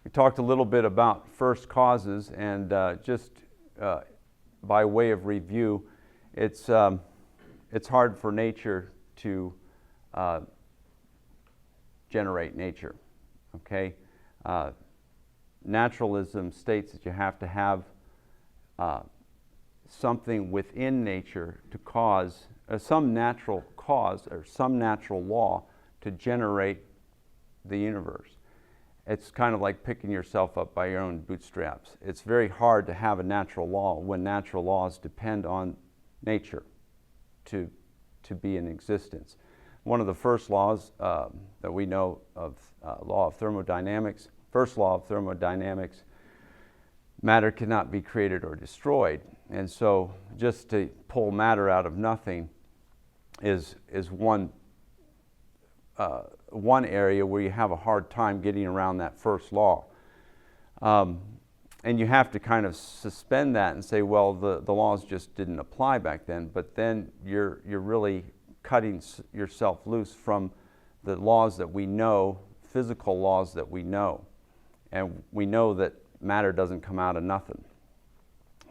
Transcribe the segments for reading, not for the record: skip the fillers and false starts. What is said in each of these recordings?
We talked a little bit about first causes, and just by way of review, it's hard for nature to generate nature. Okay, naturalism states that you have to have something within nature to cause some natural cause or some natural law to generate the universe. It's kind of like picking yourself up by your own bootstraps. It's very hard to have a natural law when natural laws depend on nature to be in existence. One of the first laws that we know of, law of thermodynamics, first law of thermodynamics, matter cannot be created or destroyed. And so just to pull matter out of nothing is one area where you have a hard time getting around that first law. And you have to kind of suspend that and say, well, the laws just didn't apply back then. But then you're really cutting yourself loose from the laws that we know, physical laws that we know. And we know that matter doesn't come out of nothing.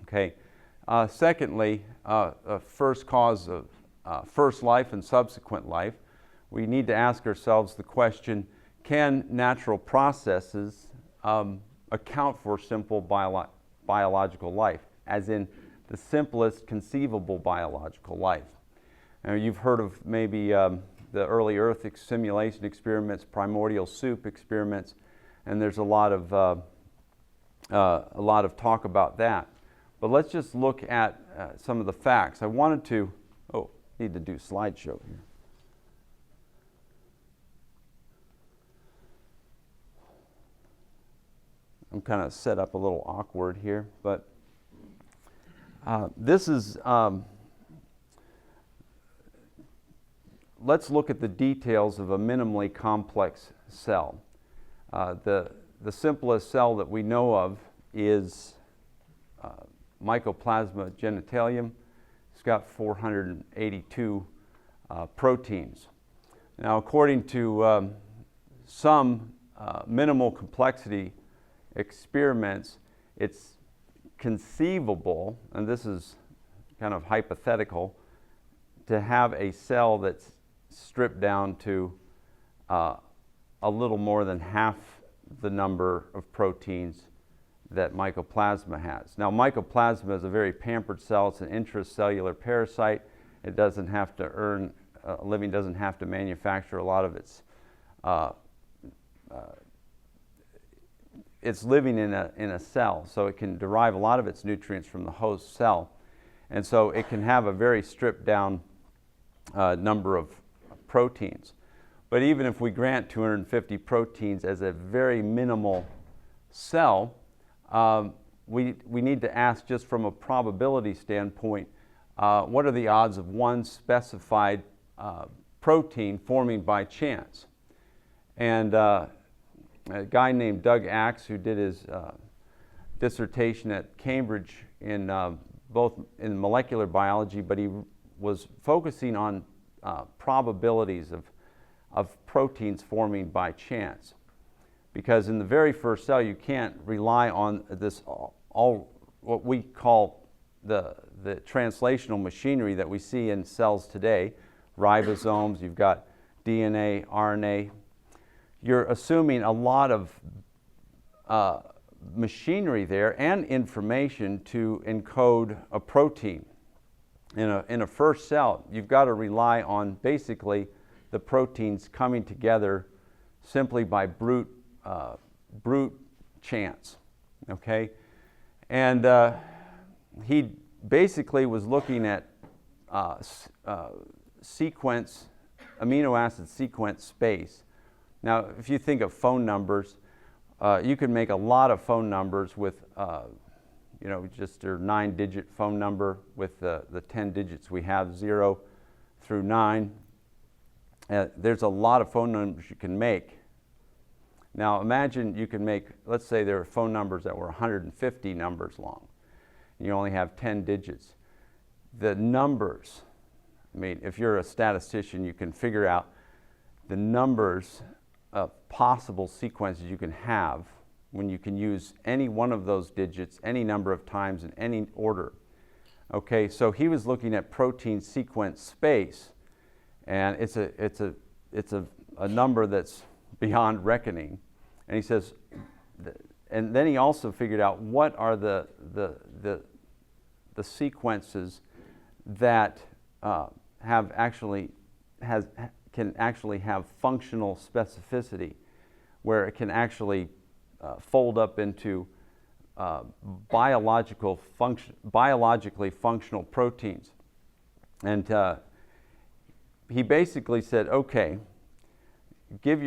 Okay. Secondly, first cause of first life and subsequent life, we need to ask ourselves the question, can natural processes account for simple biological life, as in the simplest conceivable biological life? Now, you've heard of maybe the early Earth simulation experiments, primordial soup experiments, and there's a lot of talk about that. But let's just look at some of the facts. I wanted to, need to do slideshow here. I'm kind of set up a little awkward here, but this is, let's look at the details of a minimally complex cell. The simplest cell that we know of is Mycoplasma genitalium. It's got 482 proteins. Now, according to some minimal complexity experiments, it's conceivable, and this is kind of hypothetical, to have a cell that's stripped down to a little more than half the number of proteins that Mycoplasma has. Now, Mycoplasma is a very pampered cell. It's an intracellular parasite. It doesn't have to earn a living, doesn't have to manufacture a lot of it's living in a cell, so it can derive a lot of its nutrients from the host cell. And so it can have a very stripped down number of proteins. But even if we grant 250 proteins as a very minimal cell, we need to ask, just from a probability standpoint, what are the odds of one specified protein forming by chance? And a guy named Doug Axe, who did his dissertation at Cambridge in both in molecular biology, but he was focusing on probabilities of proteins forming by chance. Because in the very first cell, you can't rely on this all what we call the translational machinery that we see in cells today, ribosomes, you've got DNA, RNA. You're assuming a lot of machinery there and information to encode a protein. In a first cell, you've got to rely on basically the proteins coming together simply by brute chance, okay? And he basically was looking at amino acid sequence space. Now, if you think of phone numbers, you can make a lot of phone numbers with, just their 9-digit phone number with the 10 digits we have, 0 through 9. There's a lot of phone numbers you can make. Now imagine you can make, let's say there are phone numbers that were 150 numbers long, and you only have 10 digits. The numbers, I mean, if you're a statistician, you can figure out the numbers of possible sequences you can have when you can use any one of those digits any number of times in any order. Okay, so he was looking at protein sequence space, and it's a number that's beyond reckoning. And he says, and then he also figured out what are the sequences that can actually have functional specificity, where it can actually fold up into biologically functional proteins. And he basically said, okay, give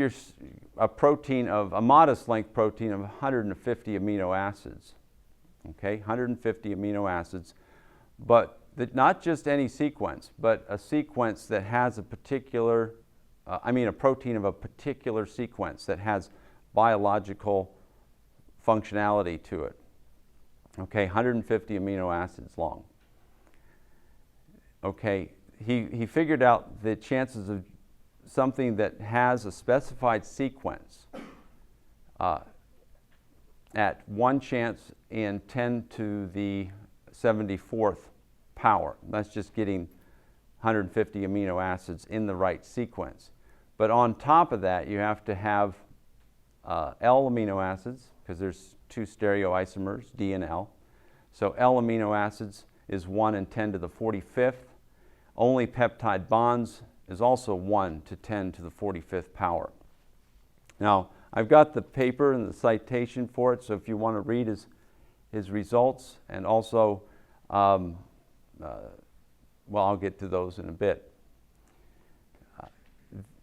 a protein of a modest length protein of 150 amino acids. Okay, 150 amino acids, but not just any sequence, but a sequence that has a particular, a protein of a particular sequence that has biological functionality to it. Okay, 150 amino acids long. Okay, he figured out the chances of something that has a specified sequence at 1 chance in 10 to the 74th power. That's just getting 150 amino acids in the right sequence. But on top of that, you have to have L amino acids, because there's 2 stereoisomers, D and L. So L amino acids is 1 in 10 to the 45th. Only peptide bonds is also 1 to 10 to the 45th power. Now, I've got the paper and the citation for it, so if you want to read his results, and also, well, I'll get to those in a bit.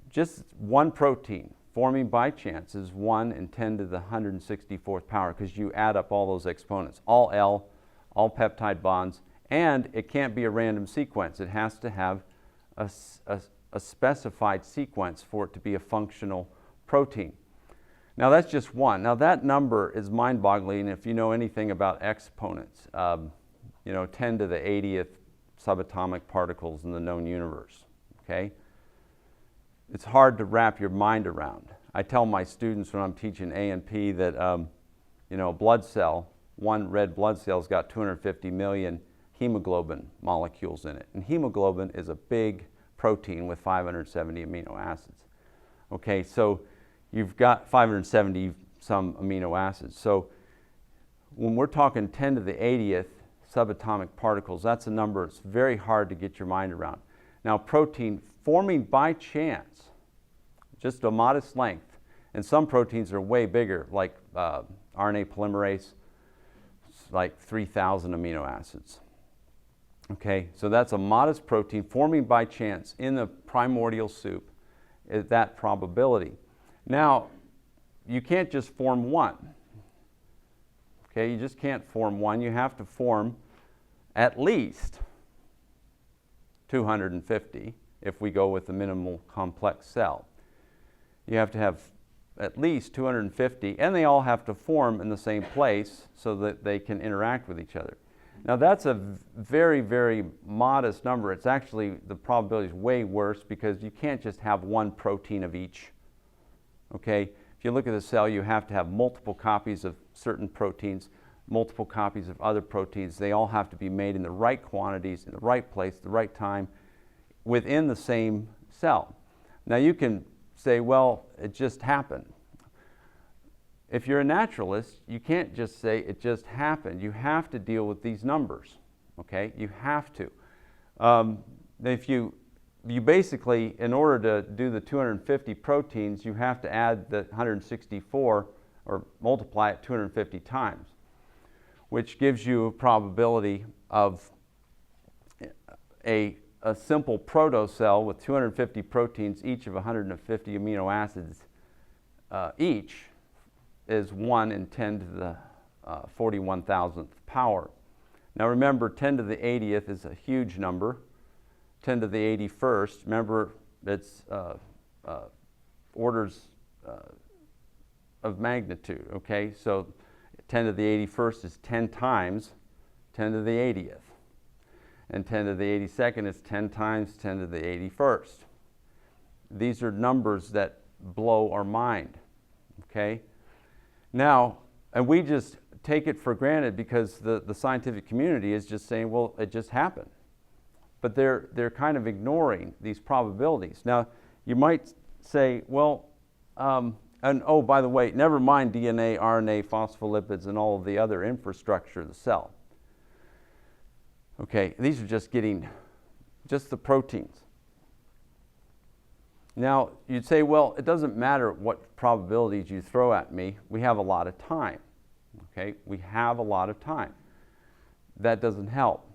Just one protein forming by chance is 1 in 10 to the 164th power, because you add up all those exponents, all L, all peptide bonds, and it can't be a random sequence. It has to have a specified sequence for it to be a functional protein. Now that's just one. Now that number is mind-boggling if you know anything about exponents. 10 to the 80th subatomic particles in the known universe. Okay? It's hard to wrap your mind around. I tell my students when I'm teaching A&P that a blood cell, one red blood cell's got 250 million hemoglobin molecules in it. And hemoglobin is a big protein with 570 amino acids. Okay, so you've got 570 some amino acids. So when we're talking 10 to the 80th subatomic particles, that's a number it's very hard to get your mind around. Now protein forming by chance, just a modest length, and some proteins are way bigger, like RNA polymerase, like 3,000 amino acids. Okay, so that's a modest protein forming by chance in the primordial soup, is that probability. Now, you can't just form one. Okay, you just can't form one. You have to form at least 250 if we go with the minimal complex cell. You have to have at least 250, and they all have to form in the same place so that they can interact with each other. Now that's a very, very modest number. It's actually, the probability is way worse because you can't just have one protein of each. Okay? If you look at the cell, you have to have multiple copies of certain proteins, multiple copies of other proteins. They all have to be made in the right quantities, in the right place, the right time, within the same cell. Now you can say, well, it just happened. If you're a naturalist, you can't just say it just happened. You have to deal with these numbers, okay? You have to. If you basically, in order to do the 250 proteins, you have to add the 164 or multiply it 250 times, which gives you a probability of a simple protocell with 250 proteins, each of 150 amino acids each, is 1 in 10 to the 41,000th power. Now remember, 10 to the 80th is a huge number. 10 to the 81st, remember, it's orders of magnitude, okay? So 10 to the 81st is 10 times 10 to the 80th. And 10 to the 82nd is 10 times 10 to the 81st. These are numbers that blow our mind, okay? Now, And we just take it for granted because the scientific community is just saying, well, it just happened. But they're kind of ignoring these probabilities. Now, you might say, well, and oh, by the way, never mind DNA, RNA, phospholipids, and all of the other infrastructure of the cell. Okay, these are just the proteins. Now, you'd say, well, it doesn't matter what probabilities you throw at me. We have a lot of time. Okay, we have a lot of time. That doesn't help.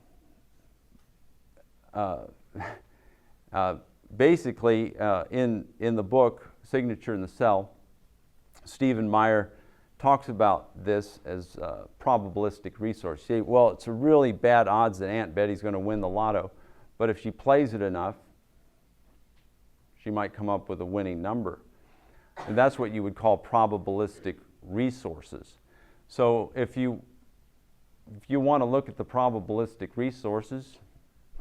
Basically, in the book, Signature in the Cell, Stephen Meyer talks about this as probabilistic resource. See, well, it's a really bad odds that Aunt Betty's going to win the lotto, but if she plays it enough, she might come up with a winning number. And that's what you would call probabilistic resources. So if you want to look at the probabilistic resources,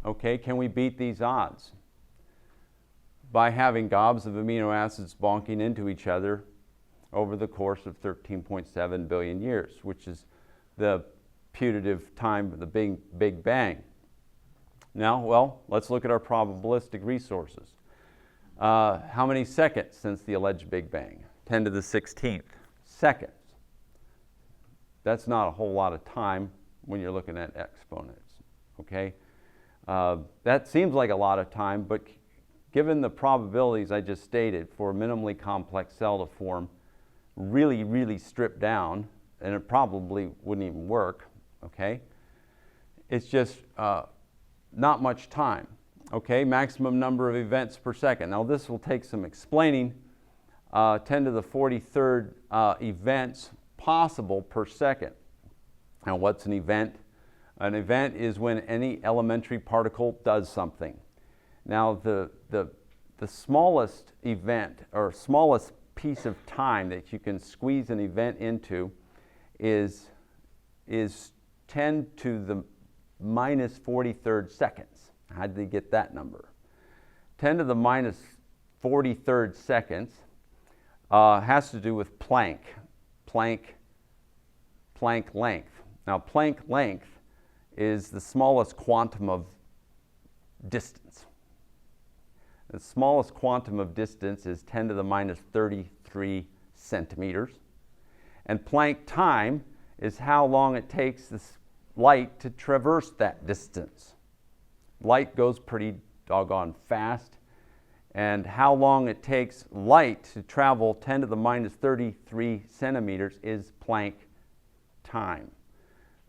okay, can we beat these odds? By having gobs of amino acids bonking into each other over the course of 13.7 billion years, which is the putative time of the Big Bang. Now, well, let's look at our probabilistic resources. How many seconds since the alleged Big Bang? 10 to the 16th. Seconds. That's not a whole lot of time when you're looking at exponents, okay? That seems like a lot of time, but given the probabilities I just stated for a minimally complex cell to form really, really stripped down, and it probably wouldn't even work, okay? It's just not much time, okay? Maximum number of events per second. Now this will take some explaining. 10 to the 43rd events possible per second. Now what's an event? An event is when any elementary particle does something. Now the smallest event or smallest piece of time that you can squeeze an event into is 10 to the minus 43rd seconds. How did they get that number? 10 to the minus 43rd seconds has to do with Planck length. Now Planck length is the smallest quantum of distance. The smallest quantum of distance is 10 to the minus 33 centimeters. And Planck time is how long it takes this light to traverse that distance. Light goes pretty doggone fast. And how long it takes light to travel 10 to the minus 33 centimeters is Planck time.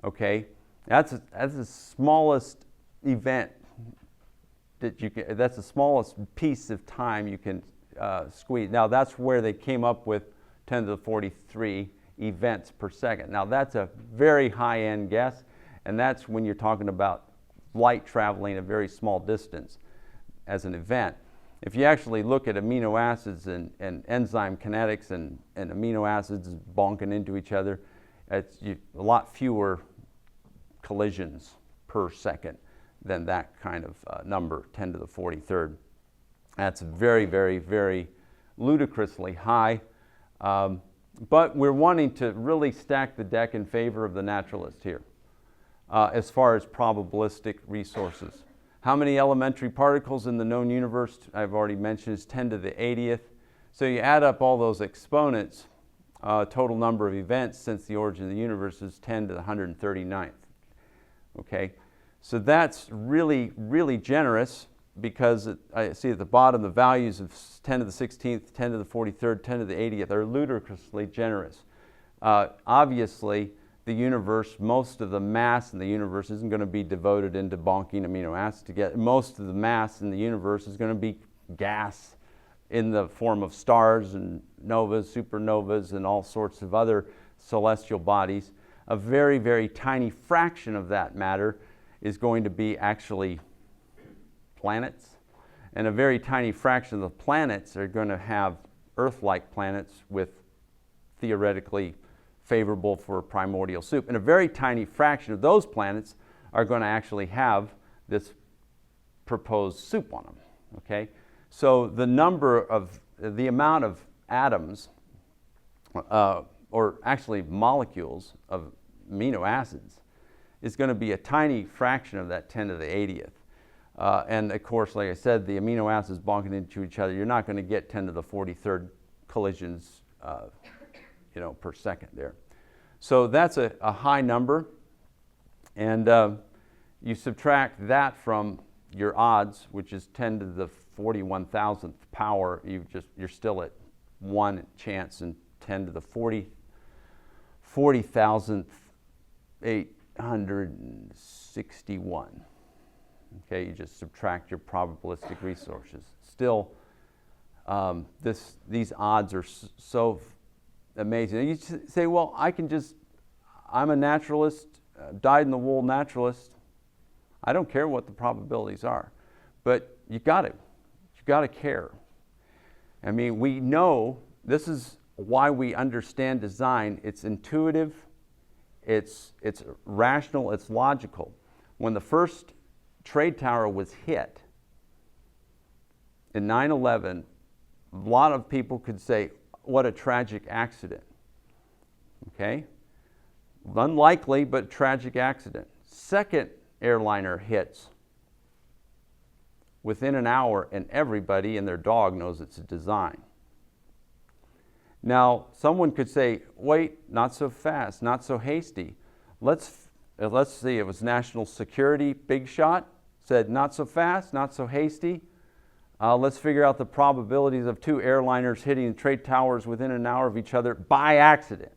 Okay? That's the smallest event that you can, that's the smallest piece of time you can squeeze. Now that's where they came up with 10 to the 43 events per second. Now that's a very high-end guess, and that's when you're talking about light traveling a very small distance as an event. If you actually look at amino acids and enzyme kinetics and amino acids bonking into each other, it's a lot fewer collisions per second than that kind of number, 10 to the 43rd. That's very, very, very ludicrously high. But we're wanting to really stack the deck in favor of the naturalist here as far as probabilistic resources. How many elementary particles in the known universe, I've already mentioned, is 10 to the 80th. So you add up all those exponents, total number of events since the origin of the universe is 10 to the 139th. Okay, so that's really, really generous because I see at the bottom the values of 10 to the 16th, 10 to the 43rd, 10 to the 80th are ludicrously generous. Obviously, the universe, most of the mass in the universe isn't going to be devoted into bonking amino acids together. Most of the mass in the universe is going to be gas in the form of stars and novas, supernovas, and all sorts of other celestial bodies. A very, very tiny fraction of that matter is going to be actually planets. And a very tiny fraction of the planets are going to have Earth-like planets with theoretically favorable for primordial soup. And a very tiny fraction of those planets are going to actually have this proposed soup on them. Okay? So the amount of atoms or actually molecules of amino acids, is going to be a tiny fraction of that 10 to the 80th. And of course, like I said, the amino acids bumping into each other, you're not going to get 10 to the 43rd collisions per second there. So that's a high number. And you subtract that from your odds, which is 10 to the 41,000th power, you're still at 1 chance in 10 to the 40,861. Okay, you just subtract your probabilistic resources. Still, these odds are so amazing. And you say, well, I'm a naturalist, dyed-in-the-wool naturalist. I don't care what the probabilities are. But you got to care. I mean, we know this is why we understand design. It's intuitive, it's rational, it's logical. When the first trade tower was hit in 9/11, a lot of people could say, what a tragic accident. Okay? Unlikely, but tragic accident. Second airliner hits within an hour, and everybody and their dog knows it's a design. Now, someone could say, wait, not so fast, not so hasty. Let's see, it was national security, big shot, said not so fast, not so hasty. Let's figure out the probabilities of 2 airliners hitting trade towers within an hour of each other by accident.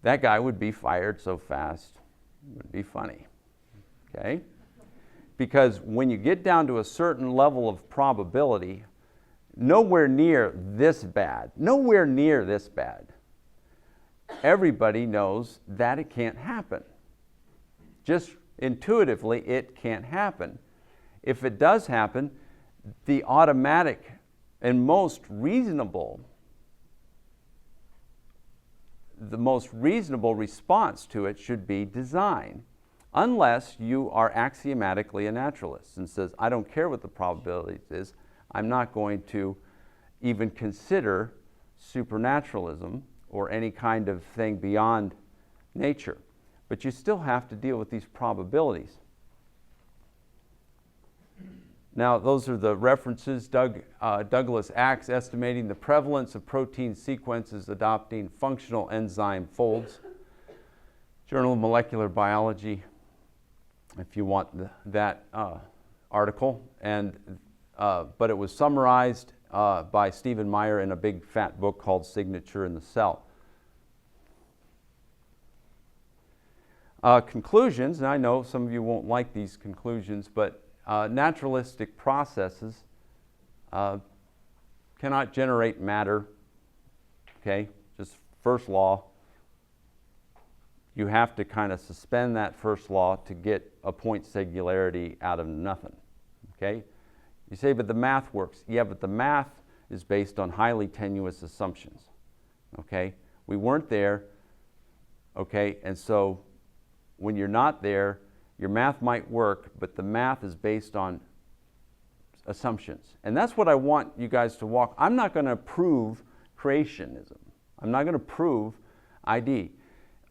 That guy would be fired so fast, it would be funny, okay? Because when you get down to a certain level of probability, nowhere near this bad, everybody knows that it can't happen. Just intuitively, it can't happen. If it does happen, the automatic and most reasonable response to it should be design, unless you are axiomatically a naturalist and says, I don't care what the probability is, I'm not going to even consider supernaturalism or any kind of thing beyond nature. But you still have to deal with these probabilities. Now, those are the references. Douglas Axe, Estimating the Prevalence of Protein Sequences Adopting Functional Enzyme Folds. Journal of Molecular Biology, if you want that article. But it was summarized by Stephen Meyer in a big fat book called Signature in the Cell. Conclusions, and I know some of you won't like these conclusions, but naturalistic processes cannot generate matter. Okay, just first law. You have to kind of suspend that first law to get a point singularity out of nothing. Okay, you say, but the math works. Yeah, but the math is based on highly tenuous assumptions. Okay, we weren't there. Okay, and so when you're not there, your math might work, but the math is based on assumptions. And that's what I want you guys to walk. I'm not going to prove creationism. I'm not going to prove ID.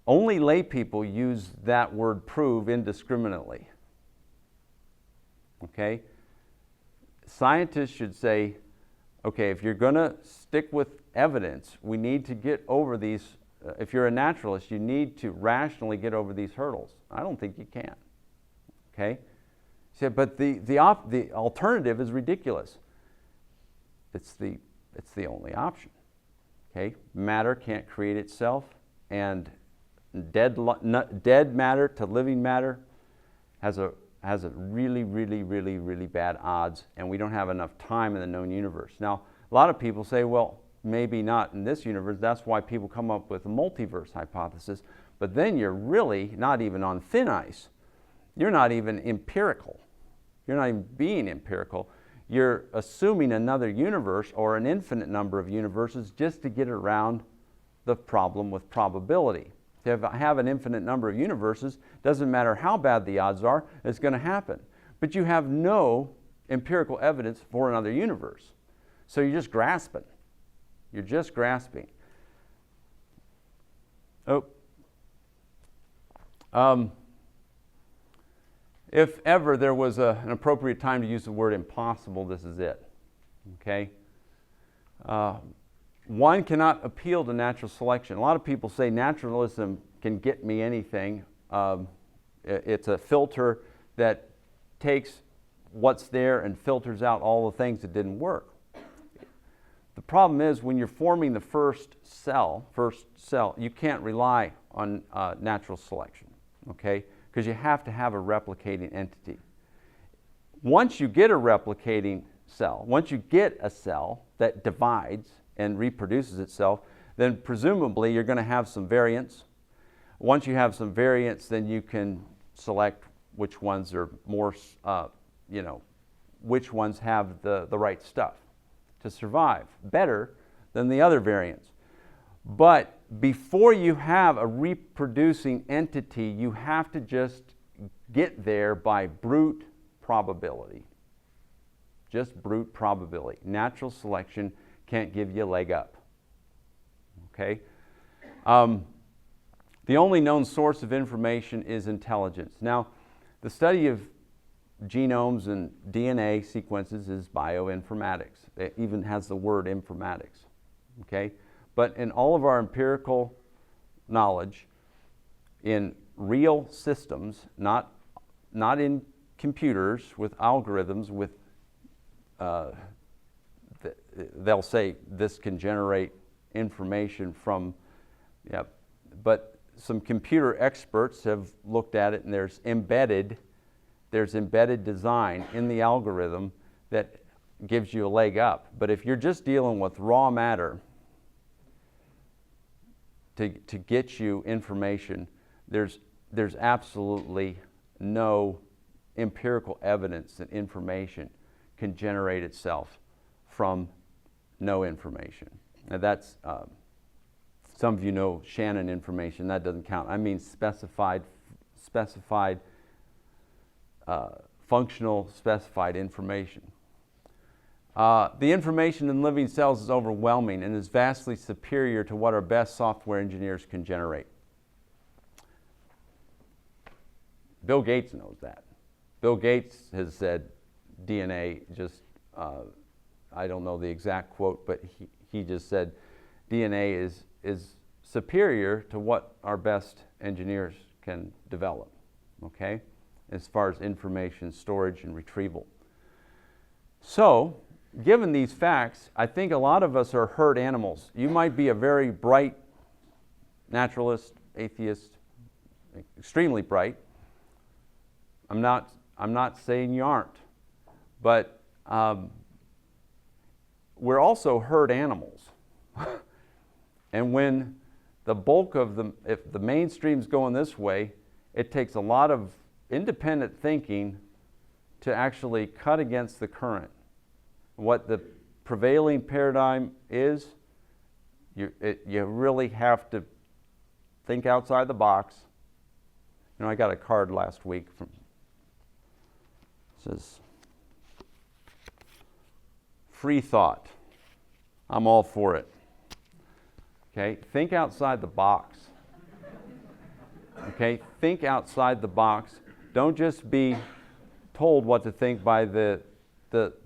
Only lay people use that word prove indiscriminately. Okay? Scientists should say, okay, if you're going to stick with evidence, we need to get over these. If you're a naturalist, you need to rationally get over these hurdles. I don't think you can. Okay? So, but the alternative is ridiculous. It's the only option. Okay? Matter can't create itself, and dead matter to living matter has a really, really, really, really bad odds, and we don't have enough time in the known universe. Now, a lot of people say, well, maybe not in this universe. That's why people come up with a multiverse hypothesis. But then you're really not even on thin ice. You're not even empirical. You're not even being empirical. You're assuming another universe or an infinite number of universes just to get around the problem with probability. If I have an infinite number of universes, doesn't matter how bad the odds are, it's going to happen. But you have no empirical evidence for another universe. So you're just grasping. You're just grasping. Oh. If ever there was an appropriate time to use the word impossible, this is it. Okay? One cannot appeal to natural selection. A lot of people say naturalism can get me anything. It's a filter that takes what's there and filters out all the things that didn't work. The problem is when you're forming the first cell, you can't rely on natural selection, okay? Because you have to have a replicating entity. Once you get a replicating cell, once you get a cell that divides and reproduces itself, then presumably you're going to have some variants. Once you have some variants, then you can select which ones are more, which ones have the right stuff to survive better than the other variants. But before you have a reproducing entity, you have to just get there by brute probability. Just brute probability. Natural selection can't give you a leg up. Okay? The only known source of information is intelligence. Now, the study of genomes and DNA sequences is bioinformatics. It even has the word informatics. Okay? But in all of our empirical knowledge, in real systems, not in computers with algorithms with they'll say this can generate information from, but some computer experts have looked at it, and there's embedded design in the algorithm that gives you a leg up. But if you're just dealing with raw matter to get you information, there's absolutely no empirical evidence that information can generate itself from no information. Now that's, some of you know Shannon information, that doesn't count. I mean specified functional specified information. The information in living cells is overwhelming and is vastly superior to what our best software engineers can generate. Bill Gates knows that. Bill Gates has said DNA just, I don't know the exact quote, but he just said DNA is superior to what our best engineers can develop, okay, as far as information storage and retrieval. So, given these facts, I think a lot of us are herd animals. You might be a very bright naturalist, atheist, extremely bright. I'm not saying you aren't, but we're also herd animals. And when the bulk of if the mainstream's going this way, it takes a lot of independent thinking to actually cut against the current. What the prevailing paradigm is, you really have to think outside the box. You know, I got a card last week from, says, free thought. I'm all for it. Okay, think outside the box. Okay, think outside the box. Don't just be told what to think by the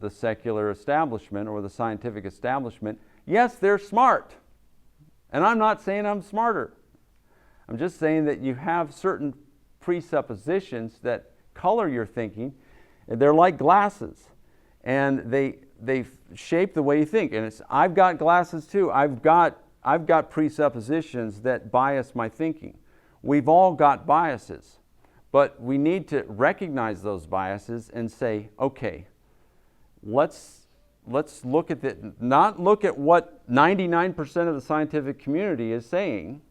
secular establishment or the scientific establishment. Yes, they're smart. And I'm not saying I'm smarter. I'm just saying that you have certain presuppositions that color your thinking. They're like glasses. And they shape the way you think. And I've got glasses too. I've got presuppositions that bias my thinking. We've all got biases. But we need to recognize those biases and say, okay, let's look at not look at what 99% of the scientific community is saying.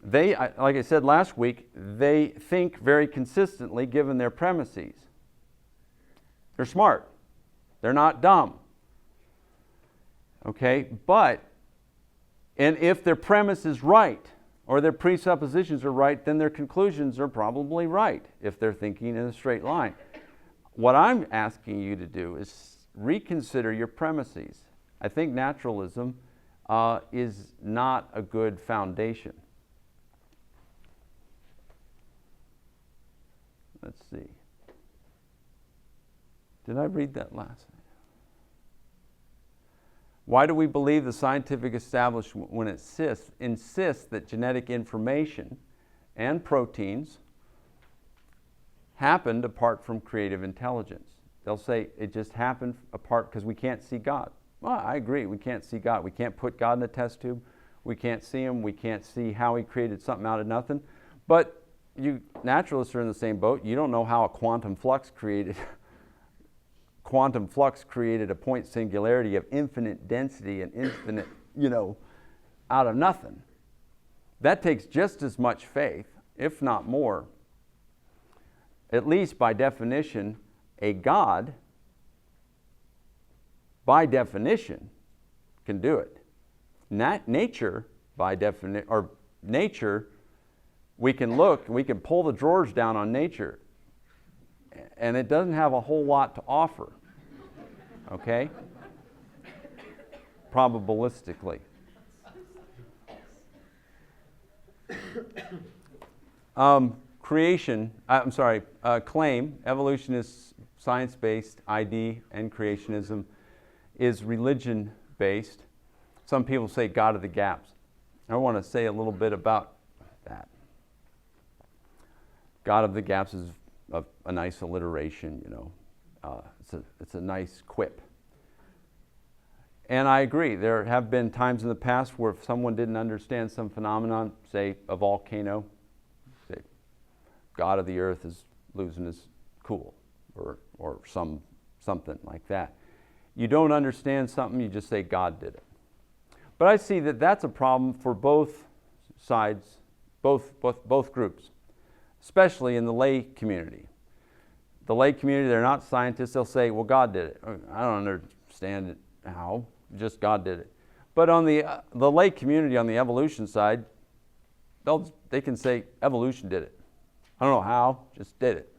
They, like I said last week, they think very consistently given their premises. They're smart. They're not dumb. Okay, and if their premise is right, or their presuppositions are right, then their conclusions are probably right, if they're thinking in a straight line. What I'm asking you to do is reconsider your premises. I think naturalism is not a good foundation. Let's see. Did I read that last? Why do we believe the scientific establishment, when it insists that genetic information and proteins happened apart from creative intelligence? They'll say it just happened apart because we can't see God. Well, I agree, we can't see God. We can't put God in a test tube. We can't see Him. We can't see how He created something out of nothing. But you naturalists are in the same boat. You don't know how a quantum flux created a point singularity of infinite density and infinite, out of nothing. That takes just as much faith, if not more. At least by definition, a God, by definition, can do it. Nature, by definition, or nature, we can pull the drawers down on nature, and it doesn't have a whole lot to offer. Okay? Probabilistically. Claim, evolution is science-based, ID, and creationism is religion-based. Some people say God of the gaps. I want to say a little bit about that. God of the gaps is a nice alliteration, it's a nice quip. And I agree, there have been times in the past where if someone didn't understand some phenomenon, say a volcano, say God of the earth is losing his cool, or something like that. You don't understand something, you just say God did it. But I see that that's a problem for both sides, both groups, especially in the lay community. The lay community, they're not scientists, they'll say, well, God did it. I don't understand it, how, just God did it. But on the lay community, on the evolution side, they can say evolution did it. I don't know how, just did it.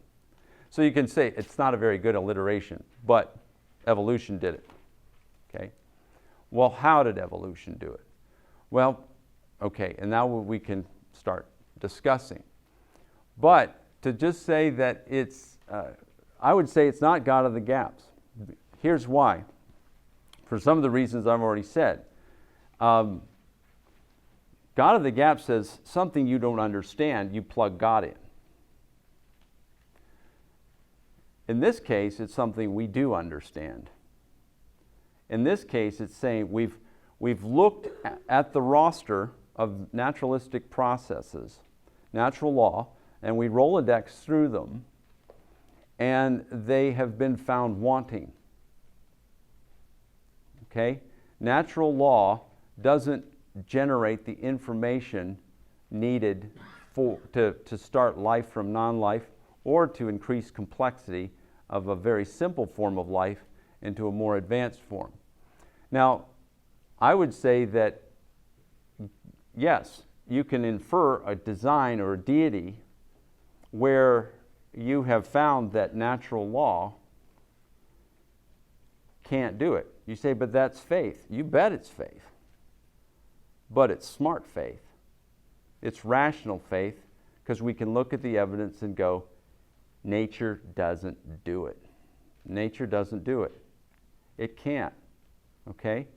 So you can say it's not a very good alliteration, but evolution did it. Okay? Well, how did evolution do it? Well, okay, and now we can start discussing. But to just say that I would say it's not God of the gaps. Here's why. For some of the reasons I've already said. God of the gaps says something you don't understand, you plug God in. In this case, it's something we do understand. In this case, it's saying we've looked at the roster of naturalistic processes, natural law, and we Rolodex through them, and they have been found wanting. Okay? Natural law doesn't generate the information needed to start life from non-life or to increase complexity of a very simple form of life into a more advanced form. Now, I would say that, yes, you can infer a design or a deity where you have found that natural law can't do it. You say, but that's faith. You bet it's faith. But it's smart faith. It's rational faith, because we can look at the evidence and go, nature doesn't do it. Nature doesn't do it. It can't. Okay?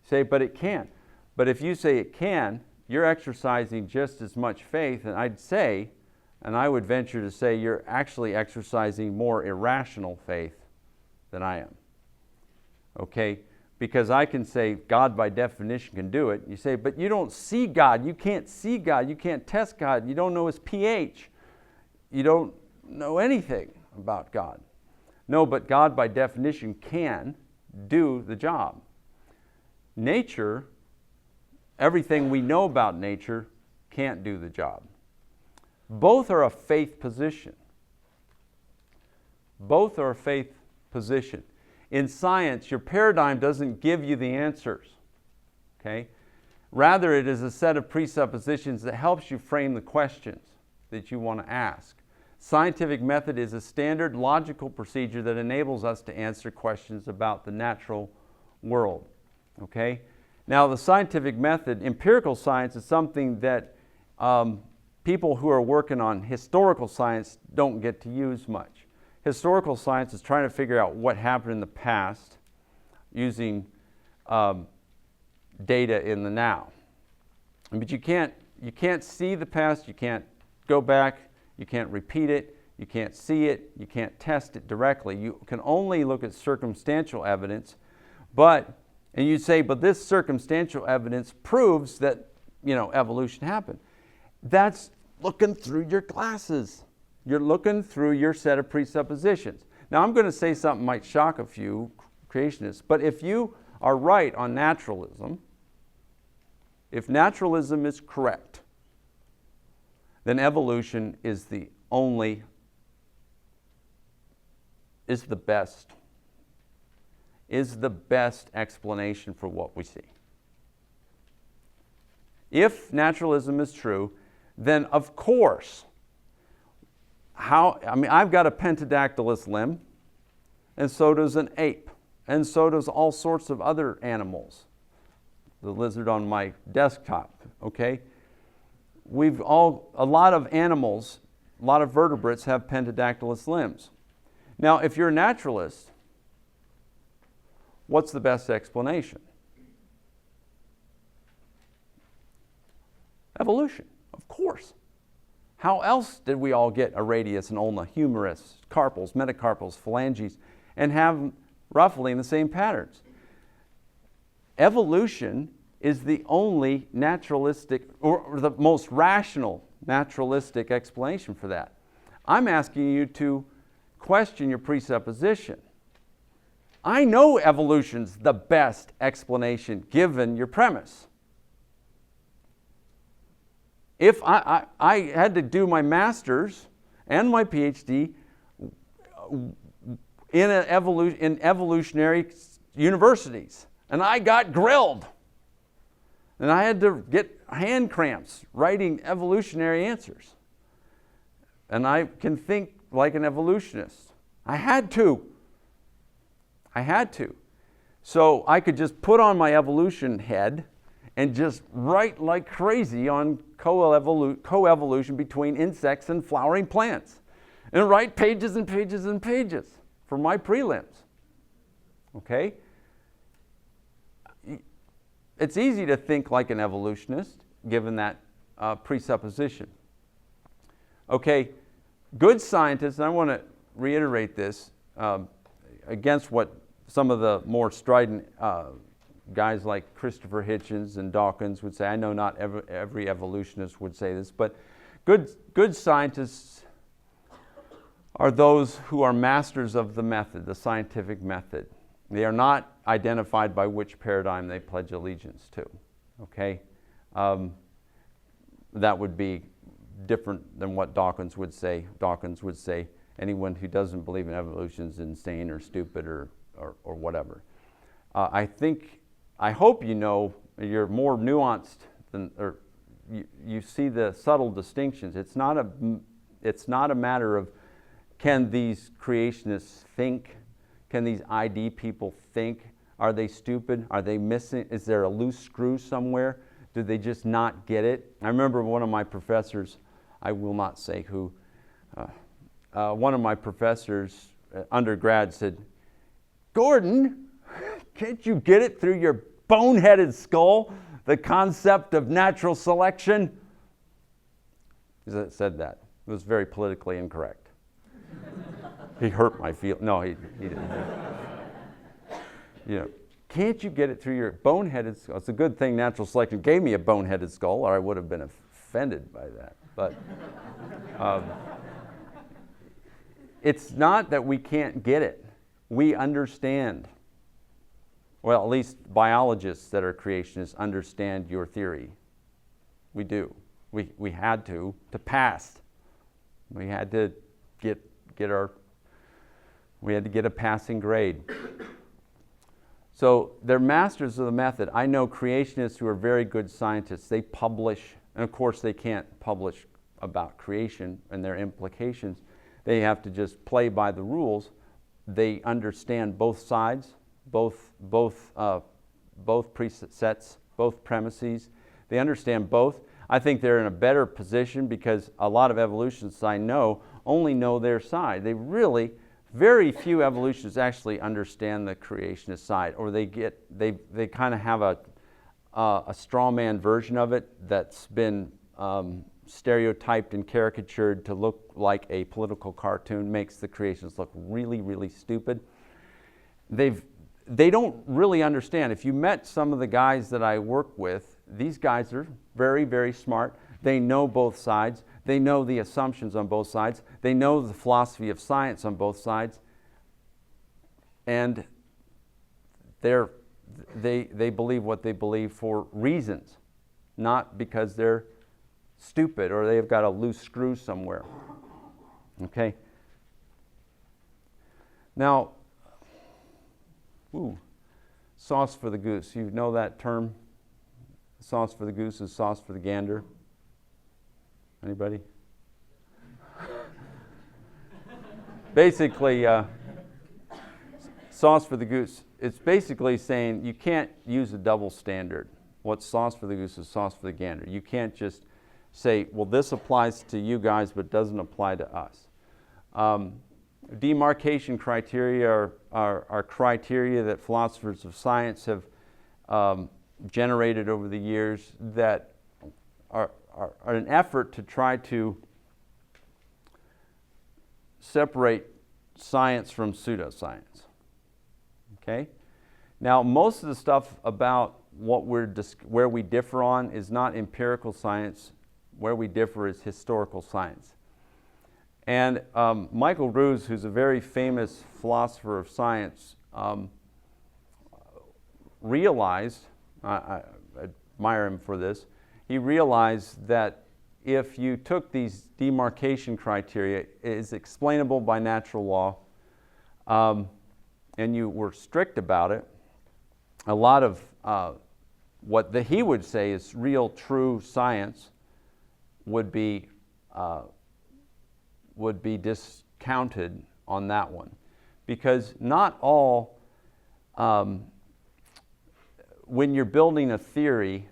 Say, but it can. But if you say it can, you're exercising just as much faith, and I'd say, and I would venture to say, you're actually exercising more irrational faith than I am. Okay? Because I can say God by definition can do it. You say, but you don't see God. You can't see God. You can't test God. You don't know His pH. You don't know anything about God. No, but God by definition can do the job. Nature, everything we know about nature, can't do the job. Both are a faith position. Both are a faith position. In science, your paradigm doesn't give you the answers. Okay? Rather, it is a set of presuppositions that helps you frame the questions that you want to ask. Scientific method is a standard logical procedure that enables us to answer questions about the natural world. Okay? Now, the scientific method, empirical science, is something that people who are working on historical science don't get to use much. Historical science is trying to figure out what happened in the past using data in the now. But you can't see the past, you can't go back, you can't repeat it, you can't see it, you can't test it directly. You can only look at circumstantial evidence, and you say, but this circumstantial evidence proves that, evolution happened. That's looking through your glasses. You're looking through your set of presuppositions. Now, I'm going to say something might shock a few creationists, but if you are right on naturalism, if naturalism is correct, then evolution is the best explanation for what we see. If naturalism is true, then of course, I've got a pentadactylous limb, and so does an ape, and so does all sorts of other animals. The lizard on my desktop, okay? A lot of animals, a lot of vertebrates have pentadactylous limbs. Now, if you're a naturalist, what's the best explanation? Evolution, of course. How else did we all get a radius, an ulna, humerus, carpals, metacarpals, phalanges, and have roughly in the same patterns? Evolution is the only naturalistic, or the most rational naturalistic explanation for that. I'm asking you to question your presupposition. I know evolution's the best explanation given your premise. If I had to do my master's and my PhD in evolutionary universities, and I got grilled, and I had to get hand cramps writing evolutionary answers, and I can think like an evolutionist. I had to. So I could just put on my evolution head and just write like crazy on coevolution between insects and flowering plants, and write pages and pages and pages for my prelims. Okay? It's easy to think like an evolutionist given that presupposition. Okay, good scientists, and I want to reiterate this against what some of the more strident guys like Christopher Hitchens and Dawkins would say. I know not every evolutionist would say this, but good scientists are those who are masters of the method, the scientific method. They are not identified by which paradigm they pledge allegiance to. Okay? That would be different than what Dawkins would say. Dawkins would say anyone who doesn't believe in evolution is insane or stupid or whatever. I hope you know you're more nuanced than, or you see the subtle distinctions. It's not a matter of can these creationists think? Can these ID people think? Are they stupid? Are they missing? Is there a loose screw somewhere? Do they just not get it? I remember one of my professors, I will not say who, one of my professors, undergrad, said, "Gordon, can't you get it through your boneheaded skull, the concept of natural selection?" He said that. It was very politically incorrect. He hurt my feelings. No, he didn't. Can't you get it through your boneheaded skull? It's a good thing natural selection gave me a boneheaded skull, or I would have been offended by that. But it's not that we can't get it. We understand. Well, at least biologists that are creationists understand your theory. We do. We had to pass. We had to get a passing grade. So they're masters of the method. I know creationists who are very good scientists. They publish, and of course they can't publish about creation and their implications. They have to just play by the rules. They understand both sides, both both presets, both premises. They understand both. I think they're in a better position because a lot of evolutionists I know only know their side. They really, very few evolutionists actually understand the creationist side, or they kind of have a straw man version of it that's been stereotyped and caricatured to look like a political cartoon, makes the creationists look really, really stupid. They don't really understand. If you met some of the guys that I work with, these guys are very, very smart. They know both sides. They know the assumptions on both sides. They know the philosophy of science on both sides. And they believe what they believe for reasons, not because they're stupid or they've got a loose screw somewhere. Okay? Now, sauce for the goose. You know that term? Sauce for the goose is sauce for the gander. Anybody? Basically, sauce for the goose, it's basically saying you can't use a double standard. What's sauce for the goose is sauce for the gander. You can't just say, well, this applies to you guys, but doesn't apply to us. Demarcation criteria are criteria that philosophers of science have generated over the years that are an effort to try to separate science from pseudoscience. Okay? Now, most of the stuff about where we differ on is not empirical science. Where we differ is historical science. And Michael Ruse, who's a very famous philosopher of science, realized, I admire him for this, he realized that if you took these demarcation criteria, it is explainable by natural law, and you were strict about it, a lot of what he would say is real, true science would be discounted on that one, because not all, when you're building a theory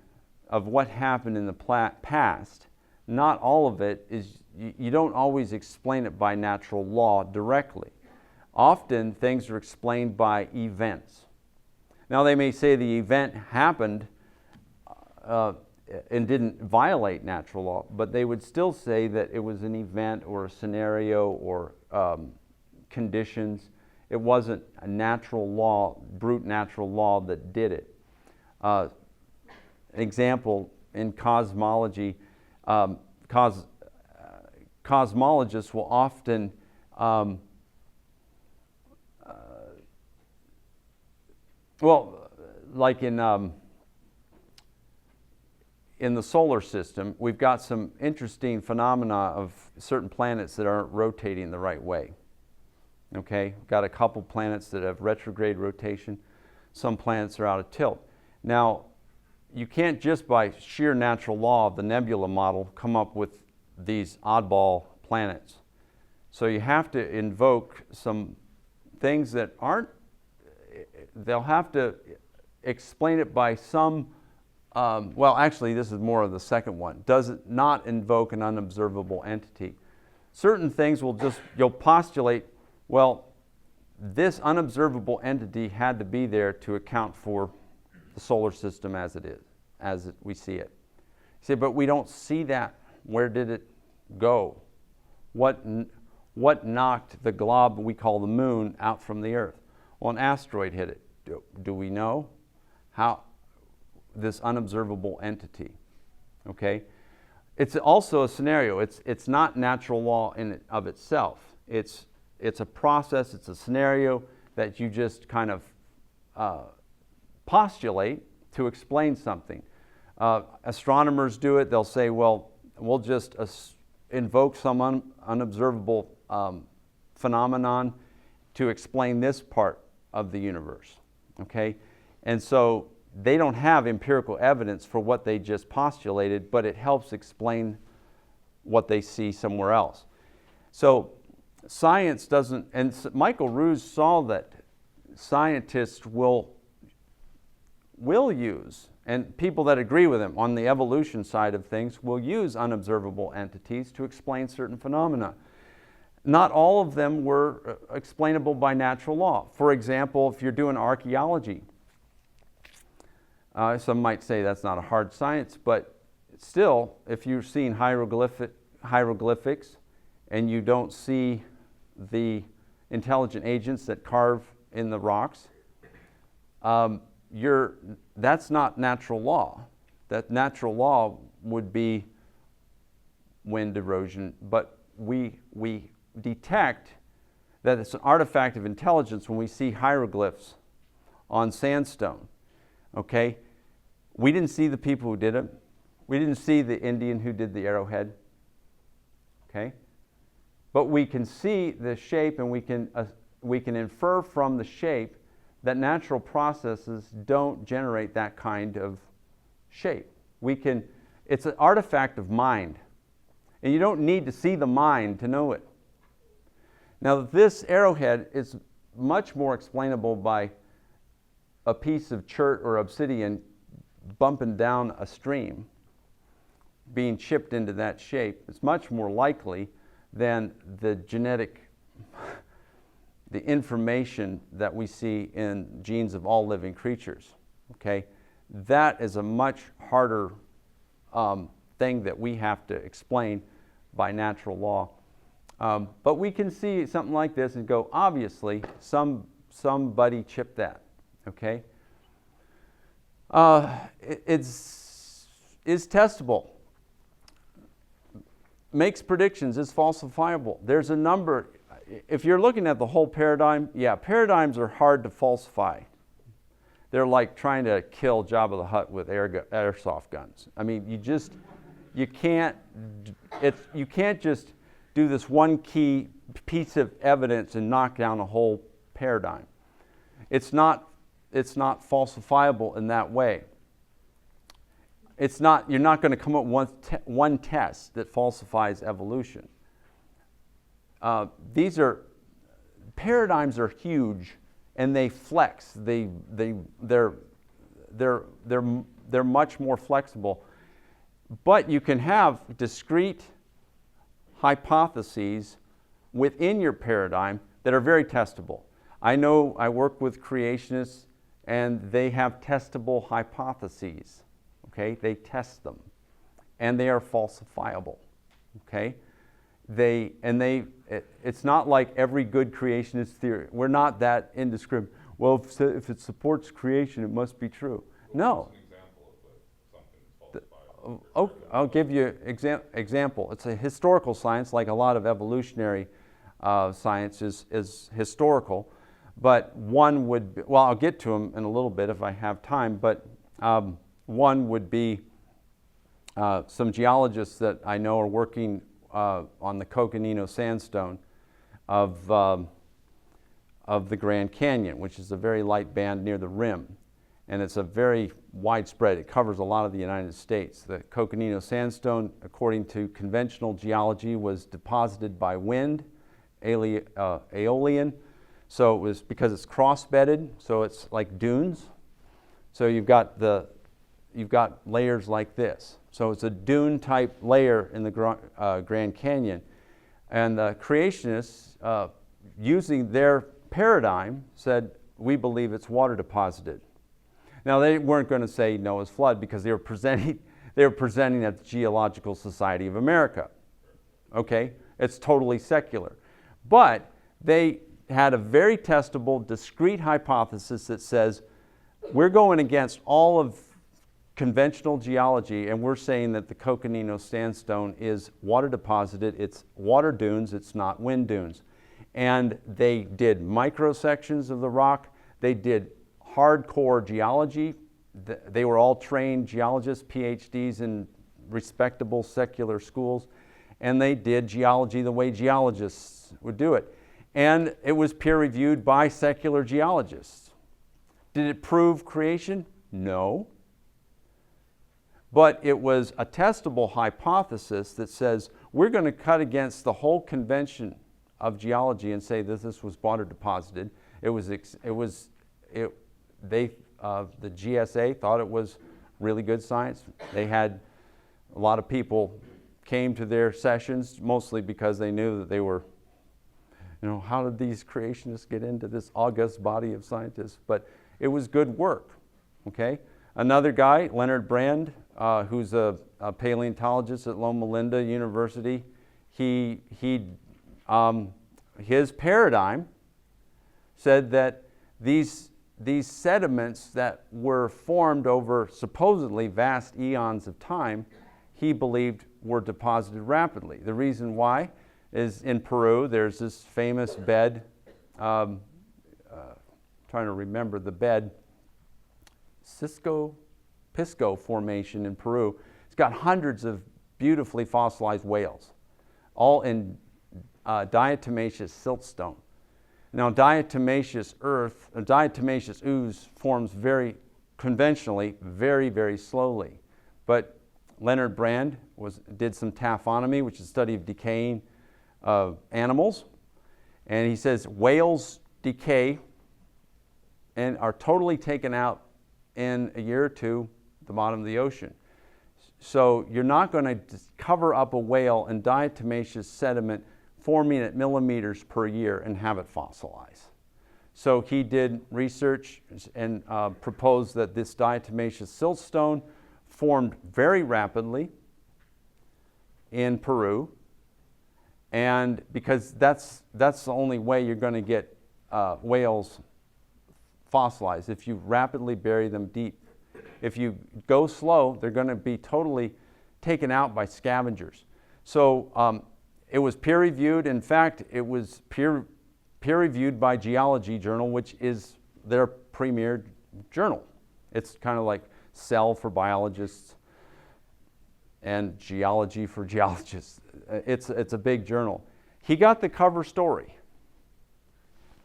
of what happened in the past, not all of it is, you don't always explain it by natural law directly. Often things are explained by events. Now they may say the event happened and didn't violate natural law, but they would still say that it was an event or a scenario or conditions. It wasn't a natural law, brute natural law that did it. An example in cosmology, cosmologists will often like in the solar system, we've got some interesting phenomena of certain planets that aren't rotating the right way. Okay, got a couple planets that have retrograde rotation. Some planets are out of tilt. Now, you can't just by sheer natural law of the nebula model come up with these oddball planets. So you have to invoke some things that aren't, they'll have to explain it by some, well, actually, this is more of the second one. Does it not invoke an unobservable entity? Certain things will just, you'll postulate, well, this unobservable entity had to be there to account for the solar system as it is, we see it. You say, but we don't see that. Where did it go? What knocked the glob we call the moon out from the Earth? Well, an asteroid hit it. Do we know how this unobservable entity? Okay, it's also a scenario. It's not natural law in and of itself. It's a process. It's a scenario that you just kind of postulate to explain something. Astronomers do it. They'll say, well, we'll just invoke some unobservable phenomenon to explain this part of the universe. Okay? And so they don't have empirical evidence for what they just postulated, but it helps explain what they see somewhere else. So science doesn't, and Michael Ruse saw that scientists will will use, and people that agree with him on the evolution side of things will use unobservable entities to explain certain phenomena. Not all of them were explainable by natural law. For example, if you're doing archaeology, some might say that's not a hard science, but still, if you're seeing hieroglyphics and you don't see the intelligent agents that carve in the rocks, that's not natural law. That natural law would be wind erosion, but we detect that it's an artifact of intelligence when we see hieroglyphs on sandstone. Okay? We didn't see the people who did it. We didn't see the Indian who did the arrowhead. Okay? But we can see the shape, and we can infer from the shape that natural processes don't generate that kind of shape. It's an artifact of mind. And you don't need to see the mind to know it. Now, this arrowhead is much more explainable by a piece of chert or obsidian bumping down a stream, being chipped into that shape. It's much more likely than the information that we see in genes of all living creatures. Okay? That is a much harder thing that we have to explain by natural law. But we can see something like this and go, obviously, somebody chipped that. Okay? It's testable. Makes predictions, is falsifiable. There's a number. If you're looking at the whole paradigm, yeah, paradigms are hard to falsify. They're like trying to kill Jabba the Hutt with airsoft guns. I mean, you can't just do this one key piece of evidence and knock down a whole paradigm. It's not falsifiable in that way. You're not going to come up with one test that falsifies evolution. Paradigms are huge, and they flex. They're much more flexible. But you can have discrete hypotheses within your paradigm that are very testable. I know I work with creationists, and they have testable hypotheses. Okay, they test them, and they are falsifiable. Okay, it's not like every good creationist theory. We're not that indiscriminate. Well, if it supports creation, it must be true. No. What's an example of something falsifiable? I'll give you an example. It's a historical science, like a lot of evolutionary science is historical. But one would be, well, I'll get to them in a little bit if I have time, but one would be some geologists that I know are working on the Coconino Sandstone of the Grand Canyon, which is a very light band near the rim. And it's a very widespread, it covers a lot of the United States. The Coconino Sandstone, according to conventional geology, was deposited by wind, aeolian. So it was because it's cross-bedded, so it's like dunes. So you've got layers like this. So it's a dune-type layer in the Grand Canyon. And the creationists, using their paradigm, said, we believe it's water deposited. Now, they weren't going to say Noah's flood because they were presenting at the Geological Society of America. Okay? It's totally secular. But they had a very testable, discrete hypothesis that says, we're going against all of conventional geology, and we're saying that the Coconino Sandstone is water deposited. It's water dunes, it's not wind dunes. And they did microsections of the rock. They did hardcore geology. They were all trained geologists, PhDs in respectable secular schools, and they did geology the way geologists would do it. And it was peer-reviewed by secular geologists. Did it prove creation? No. But it was a testable hypothesis that says we're going to cut against the whole convention of geology and say that this was water deposited. They the GSA thought it was really good science. They had a lot of people came to their sessions mostly because they knew that they were, how did these creationists get into this august body of scientists? But it was good work, okay? Another guy, Leonard Brand, who's a paleontologist at Loma Linda University, his paradigm said that these sediments that were formed over supposedly vast eons of time, he believed were deposited rapidly. The reason why is in Peru, there's this famous bed, trying to remember the bed, Pisco Formation in Peru. It's got hundreds of beautifully fossilized whales, all in diatomaceous siltstone. Now, diatomaceous ooze forms very conventionally, very, very slowly. But Leonard Brand did some taphonomy, which is the study of decaying animals. And he says whales decay and are totally taken out in a year or two at the bottom of the ocean. So you're not going to cover up a whale in diatomaceous sediment forming at millimeters per year and have it fossilize. So he did research and proposed that this diatomaceous siltstone formed very rapidly in Peru, and because that's the only way you're going to get whales fossilized, if you rapidly bury them deep. If you go slow, they're going to be totally taken out by scavengers. So it was peer-reviewed. In fact, it was peer-reviewed by Geology Journal, which is their premier journal. It's kind of like Cell for biologists and Geology for geologists. It's a big journal. He got the cover story.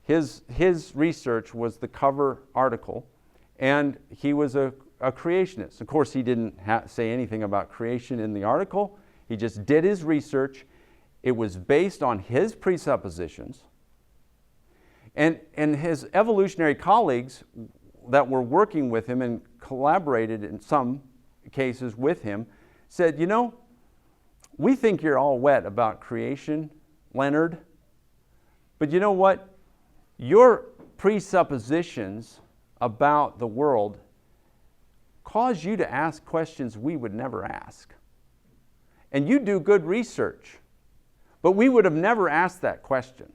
His research was the cover article, and he was a creationist. Of course, he didn't say anything about creation in the article. He just did his research. It was based on his presuppositions. And his evolutionary colleagues that were working with him and collaborated in some cases with him said, we think you're all wet about creation, Leonard, but you know what? Your presuppositions about the world cause you to ask questions we would never ask. And you do good research, but we would have never asked that question.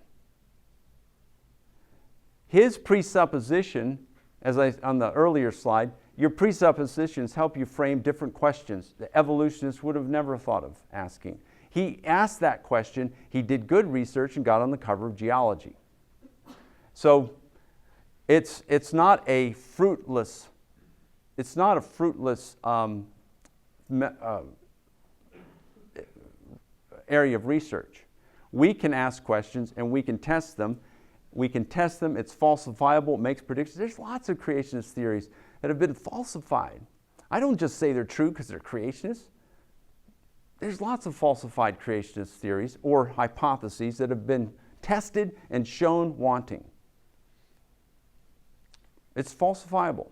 His presupposition, on the earlier slide, your presuppositions help you frame different questions the evolutionists would have never thought of asking. He asked that question, he did good research and got on the cover of Geology. So it's not a fruitless area of research. We can ask questions and we can test them. It's falsifiable, it makes predictions. There's lots of creationist theories that have been falsified. I don't just say they're true because they're creationists. There's lots of falsified creationist theories or hypotheses that have been tested and shown wanting. It's falsifiable.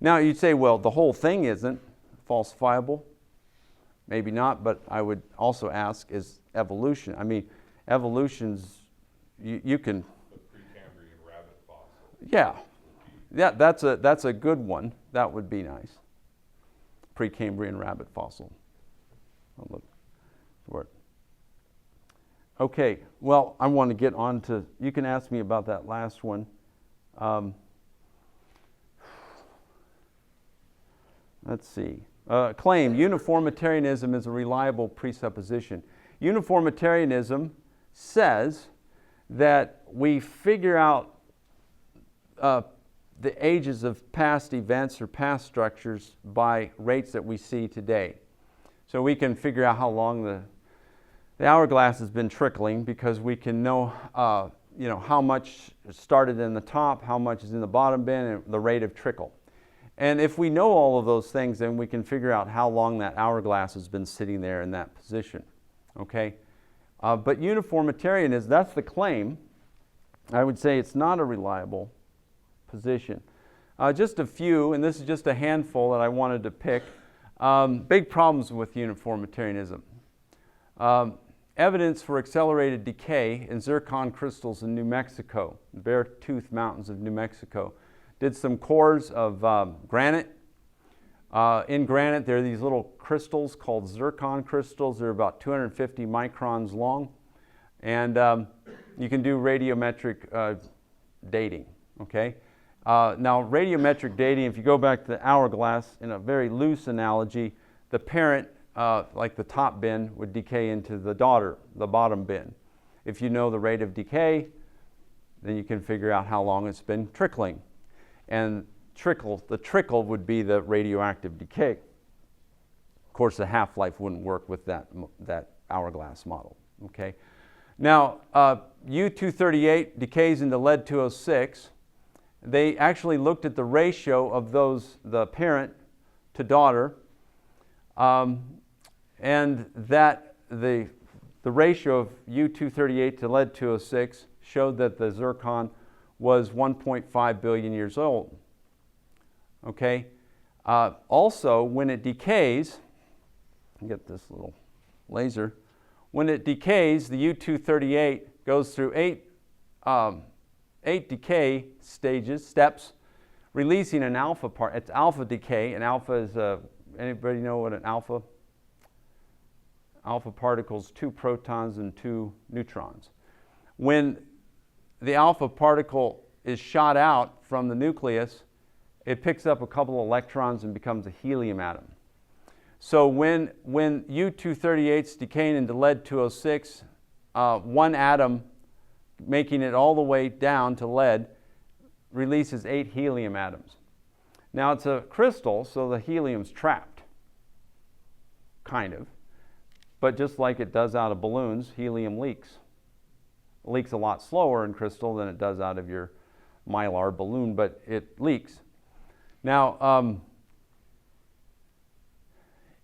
Now you'd say, well, the whole thing isn't falsifiable. Maybe not, but I would also ask, is evolution? I mean, evolution's, you can... The Precambrian rabbit fossil. Yeah, that's a good one. That would be nice. Precambrian rabbit fossil. I'll look for it. Okay, well, I want to get on to, you can ask me about that last one. Let's see. Claim, uniformitarianism is a reliable presupposition. Uniformitarianism says that we figure out the ages of past events or past structures by rates that we see today. So we can figure out how long the hourglass has been trickling because we can know, how much started in the top, how much is in the bottom bin, and the rate of trickle. And if we know all of those things, then we can figure out how long that hourglass has been sitting there in that position. Okay? But uniformitarianism, that's the claim. I would say it's not a reliable position. Just a few, and this is just a handful that I wanted to pick. Big problems with uniformitarianism. Evidence for accelerated decay in zircon crystals in New Mexico, the Beartooth Mountains of New Mexico. Did some cores of granite. In granite, there are these little crystals called zircon crystals. They're about 250 microns long. And you can do radiometric dating, okay? Now, radiometric dating, if you go back to the hourglass, in a very loose analogy, the parent, like the top bin, would decay into the daughter, the bottom bin. If you know the rate of decay, then you can figure out how long it's been trickling. And the trickle would be the radioactive decay. Of course, the half-life wouldn't work with that hourglass model, okay? Now, U-238 decays into lead-206. They actually looked at the ratio of the parent to daughter, and that the ratio of U-238 to lead-206 showed that the zircon was 1.5 billion years old. Okay. Also, when it decays, get this little laser. When it decays, the U-238 goes through eight decay steps, releasing an alpha part. It's alpha decay, and alpha is, anybody know what an alpha? Alpha particles, 2 protons and 2 neutrons. When the alpha particle is shot out from the nucleus, it picks up a couple of electrons and becomes a helium atom. So when U-238 is decaying into lead-206, one atom, making it all the way down to lead, releases 8 helium atoms. Now it's a crystal, so the helium's trapped, kind of. But just like it does out of balloons, helium leaks. It leaks a lot slower in crystal than it does out of your mylar balloon, but it leaks. Now,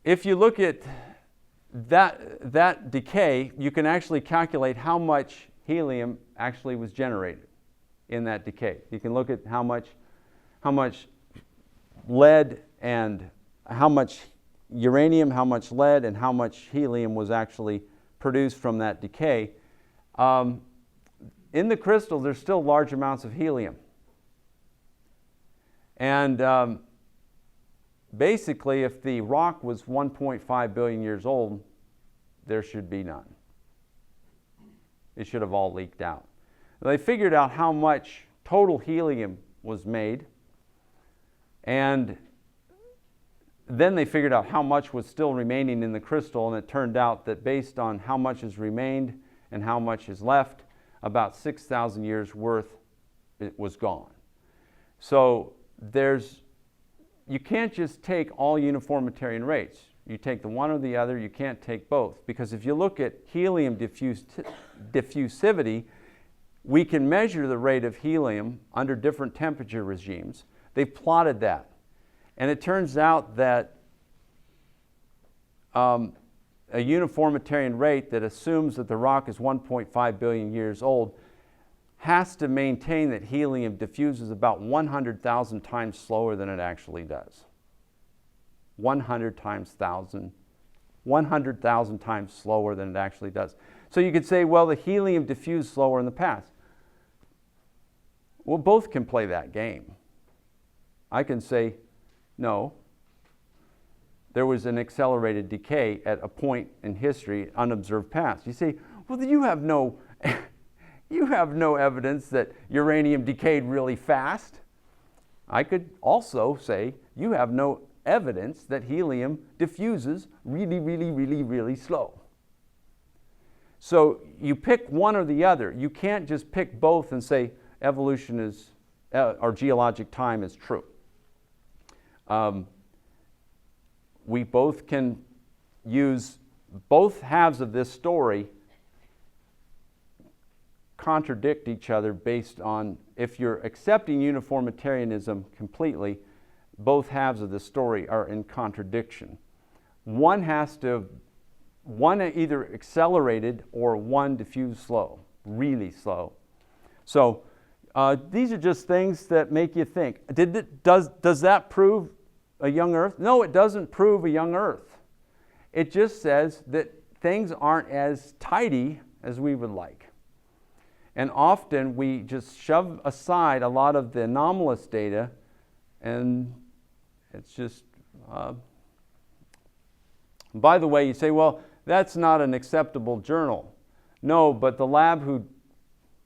if you look at that decay, you can actually calculate how much helium actually was generated in that decay. You can look at how much lead and how much uranium, how much lead, and how much helium was actually produced from that decay. In the crystals, there's still large amounts of helium. And basically, if the rock was 1.5 billion years old, there should be none. It should have all leaked out. They figured out how much total helium was made, and then they figured out how much was still remaining in the crystal, and it turned out that based on how much has remained and how much is left, about 6,000 years worth it was gone. So you can't just take all uniformitarian rates. You take the one or the other, you can't take both. Because if you look at helium diffusivity, we can measure the rate of helium under different temperature regimes. They've plotted that. And it turns out that a uniformitarian rate that assumes that the rock is 1.5 billion years old has to maintain that helium diffuses about 100,000 times slower than it actually does. 100,000 times slower than it actually does. So you could say, well, the helium diffused slower in the past. Well, both can play that game. I can say, no, there was an accelerated decay at a point in history, unobserved past. You say, well, you have no evidence that uranium decayed really fast. I could also say, you have no evidence that helium diffuses really, really, really, really slow. So you pick one or the other. You can't just pick both and say evolution is, or geologic time is true. We both can use both halves of this story contradict each other based on, if you're accepting uniformitarianism completely, both halves of the story are in contradiction. One either accelerated or one diffused slow, really slow. So These are just things that make you think. Does that prove a young Earth? No, it doesn't prove a young Earth. It just says that things aren't as tidy as we would like. And often we just shove aside a lot of the anomalous data, and it's just... by the way, you say, well, that's not an acceptable journal. No, but the lab who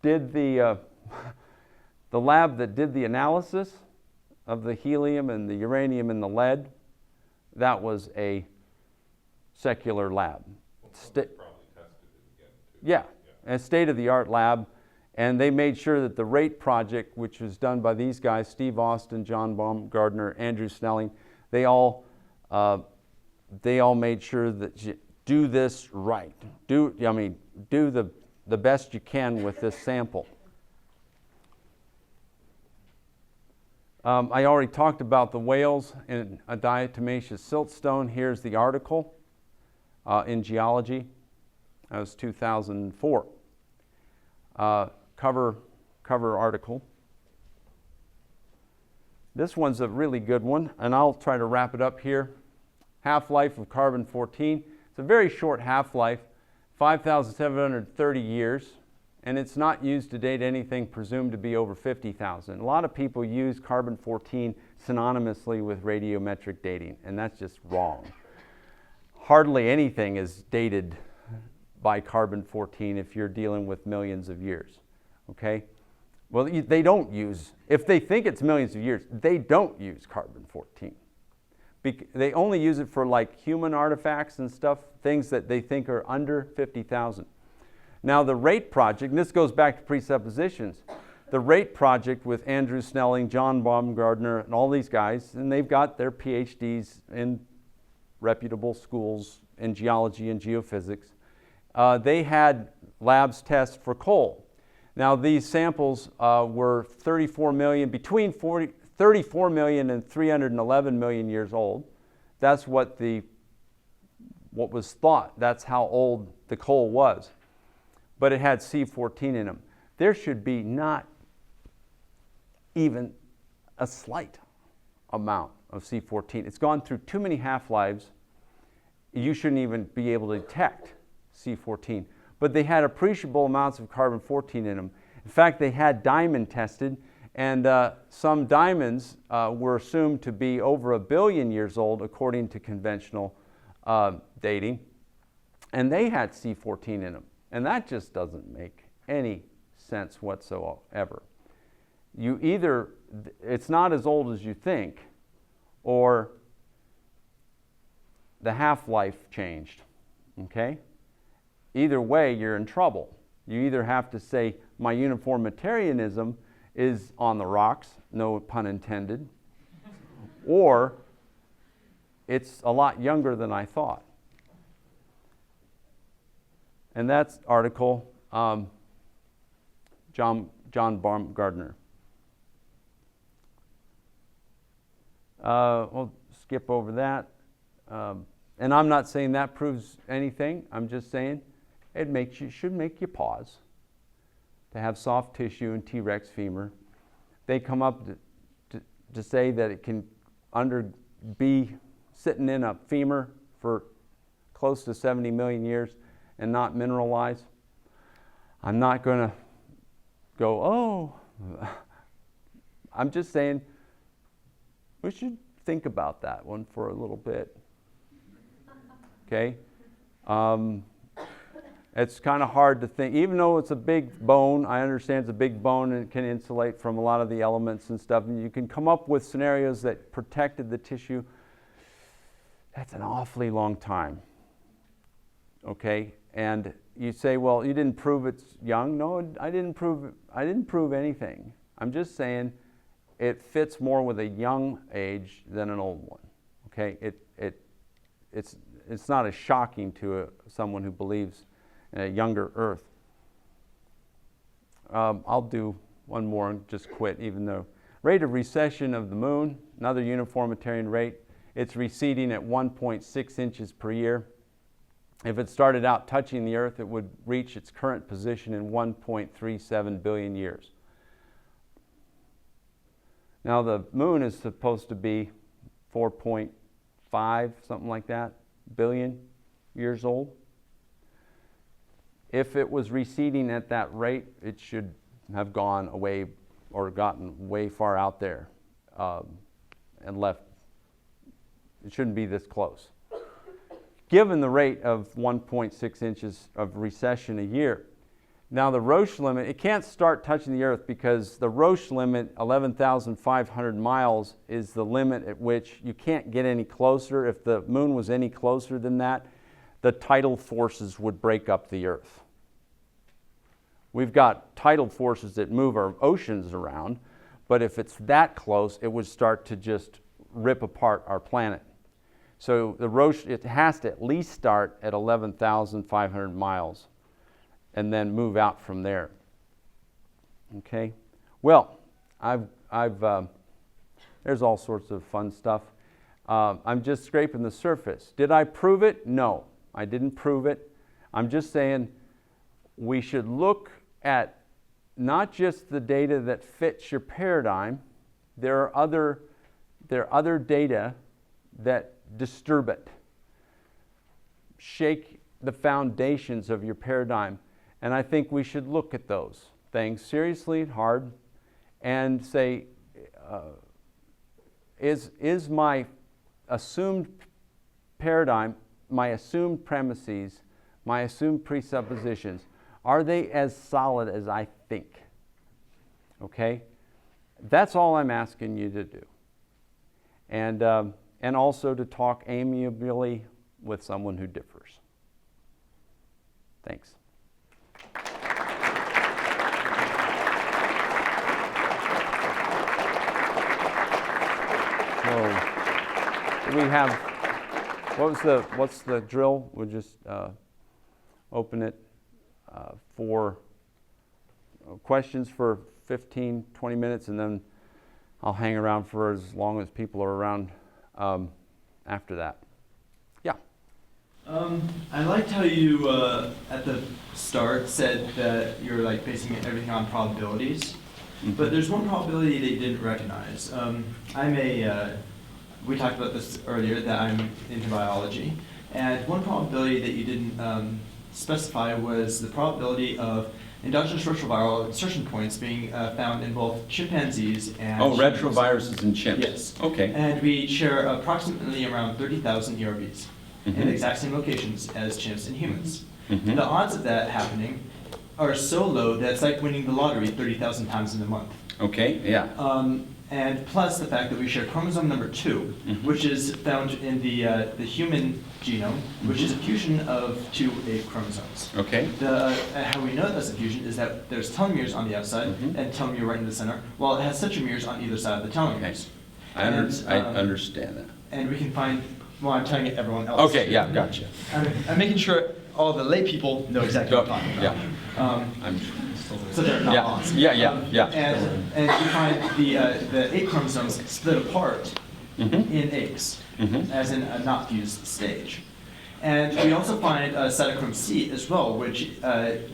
did the lab that did the analysis of the helium and the uranium and the lead, that was a secular lab. Well, probably tested it again too. Yeah, a state-of-the-art lab, and they made sure that the RATE project, which was done by these guys, Steve Austin, John Baumgardner, Andrew Snelling, they all made sure that you do this right. Do the best you can with this sample. I already talked about the whales in a diatomaceous siltstone. Here's the article in Geology. That was 2004. Cover article. This one's a really good one, and I'll try to wrap it up here. Half-life of carbon-14. It's a very short half-life, 5,730 years, and it's not used to date anything presumed to be over 50,000. A lot of people use carbon-14 synonymously with radiometric dating, and that's just wrong. Hardly anything is dated by carbon-14 if you're dealing with millions of years, okay? Well, they don't use, if they think it's millions of years, they don't use carbon-14. They only use it for like human artifacts and stuff, things that they think are under 50,000. Now the RATE project, and this goes back to presuppositions, the RATE project with Andrew Snelling, John Baumgardner, and all these guys, and they've got their PhDs in reputable schools in geology and geophysics. They had labs test for coal. Now these samples were 34 million, between 34 million and 311 million years old. That's what was thought. That's how old the coal was. But it had C14 in them. There should be not even a slight amount of C14. It's gone through too many half-lives. You shouldn't even be able to detect C14. But they had appreciable amounts of carbon-14 in them. In fact, they had diamond tested, and some diamonds were assumed to be over 1 billion years old according to conventional dating, and they had C14 in them. And that just doesn't make any sense whatsoever. It's not as old as you think, or the half-life changed, okay? Either way, you're in trouble. You either have to say, my uniformitarianism is on the rocks, no pun intended, or it's a lot younger than I thought. And that's article John Baumgardner. We'll skip over that. And I'm not saying that proves anything. I'm just saying it should make you pause to have soft tissue in T-Rex femur. They come up to say that it can be sitting in a femur for close to 70 million years and not mineralize. I'm not going to go, oh. I'm just saying we should think about that one for a little bit. Okay? It's kind of hard to think, even though it's a big bone, I understand it's a big bone and it can insulate from a lot of the elements and stuff, and you can come up with scenarios that protected the tissue. That's an awfully long time. Okay? And you say, well, you didn't prove it's young. No, I didn't prove anything. I'm just saying it fits more with a young age than an old one. Okay? It's not as shocking to someone who believes in a younger Earth. I'll do one more and just quit, even though rate of recession of the moon, another uniformitarian rate, it's receding at 1.6 inches per year. If it started out touching the Earth, it would reach its current position in 1.37 billion years. Now the moon is supposed to be 4.5, something like that, billion years old. If it was receding at that rate, it should have gone away or gotten way far out there and left. It shouldn't be this close. Given the rate of 1.6 inches of recession a year. Now the Roche limit, it can't start touching the Earth because the Roche limit, 11,500 miles, is the limit at which you can't get any closer. If the moon was any closer than that, the tidal forces would break up the Earth. We've got tidal forces that move our oceans around, but if it's that close, it would start to just rip apart our planet. So the Roche, it has to at least start at 11,500 miles and then move out from there. Okay? Well, there's all sorts of fun stuff. I'm just scraping the surface. Did I prove it? No, I didn't prove it. I'm just saying we should look at not just the data that fits your paradigm. There are other data that disturb it, shake the foundations of your paradigm. And I think we should look at those things seriously and hard and say, is my assumed paradigm, my assumed premises, my assumed presuppositions, are they as solid as I think? Okay? That's all I'm asking you to do. And also to talk amiably with someone who differs. Thanks. So, we have, what's the drill? We'll just open it for questions for 15, 20 minutes, and then I'll hang around for as long as people are around after that. Yeah. I liked how you at the start said that you're like basing everything on probabilities, but there's one probability that you didn't recognize. We talked about this earlier, that I'm into biology, and one probability that you didn't specify was the probability of endogenous retroviral insertion points being found in both chimpanzees and humans. Retroviruses in chimps. Yes. Okay. And we share approximately around 30,000 ERVs in the exact same locations as chimps and humans. The odds of that happening are so low that it's like winning the lottery 30,000 times in a month. Okay, yeah. And plus the fact that we share chromosome number 2, which is found in the human genome, which is a fusion of 2 A chromosomes. Okay. How we know that's a fusion is that there's telomeres on the outside and telomere right in the center, while it has centromeres on either side of the telomeres. I understand that. And we can find, well, I'm telling everyone else. Okay, yeah, gotcha. I'm making sure all the lay people know exactly what I'm talking about. Yeah. So they're not lost. Yeah. And you find the 8 chromosomes split apart in eggs, as in a not fused stage. And we also find cytochrome C as well, which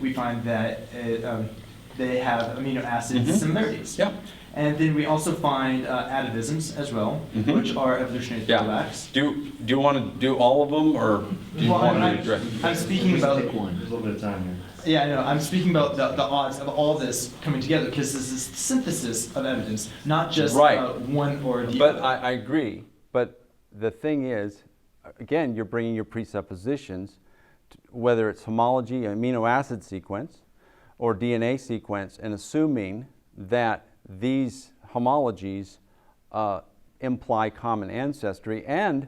we find that they have amino acid similarities. Yeah. And then we also find atavisms as well, which are evolutionary throwbacks. Do you want to do all of them, or do you want to address? I'm speaking about Pick one. There's a little bit of time here. Yeah, I know. I'm speaking about the odds of all this coming together, because this is synthesis of evidence, not just one or the But other. I agree. But the thing is, again, you're bringing your presuppositions, whether it's homology, amino acid sequence, or DNA sequence, and assuming that these homologies imply common ancestry, and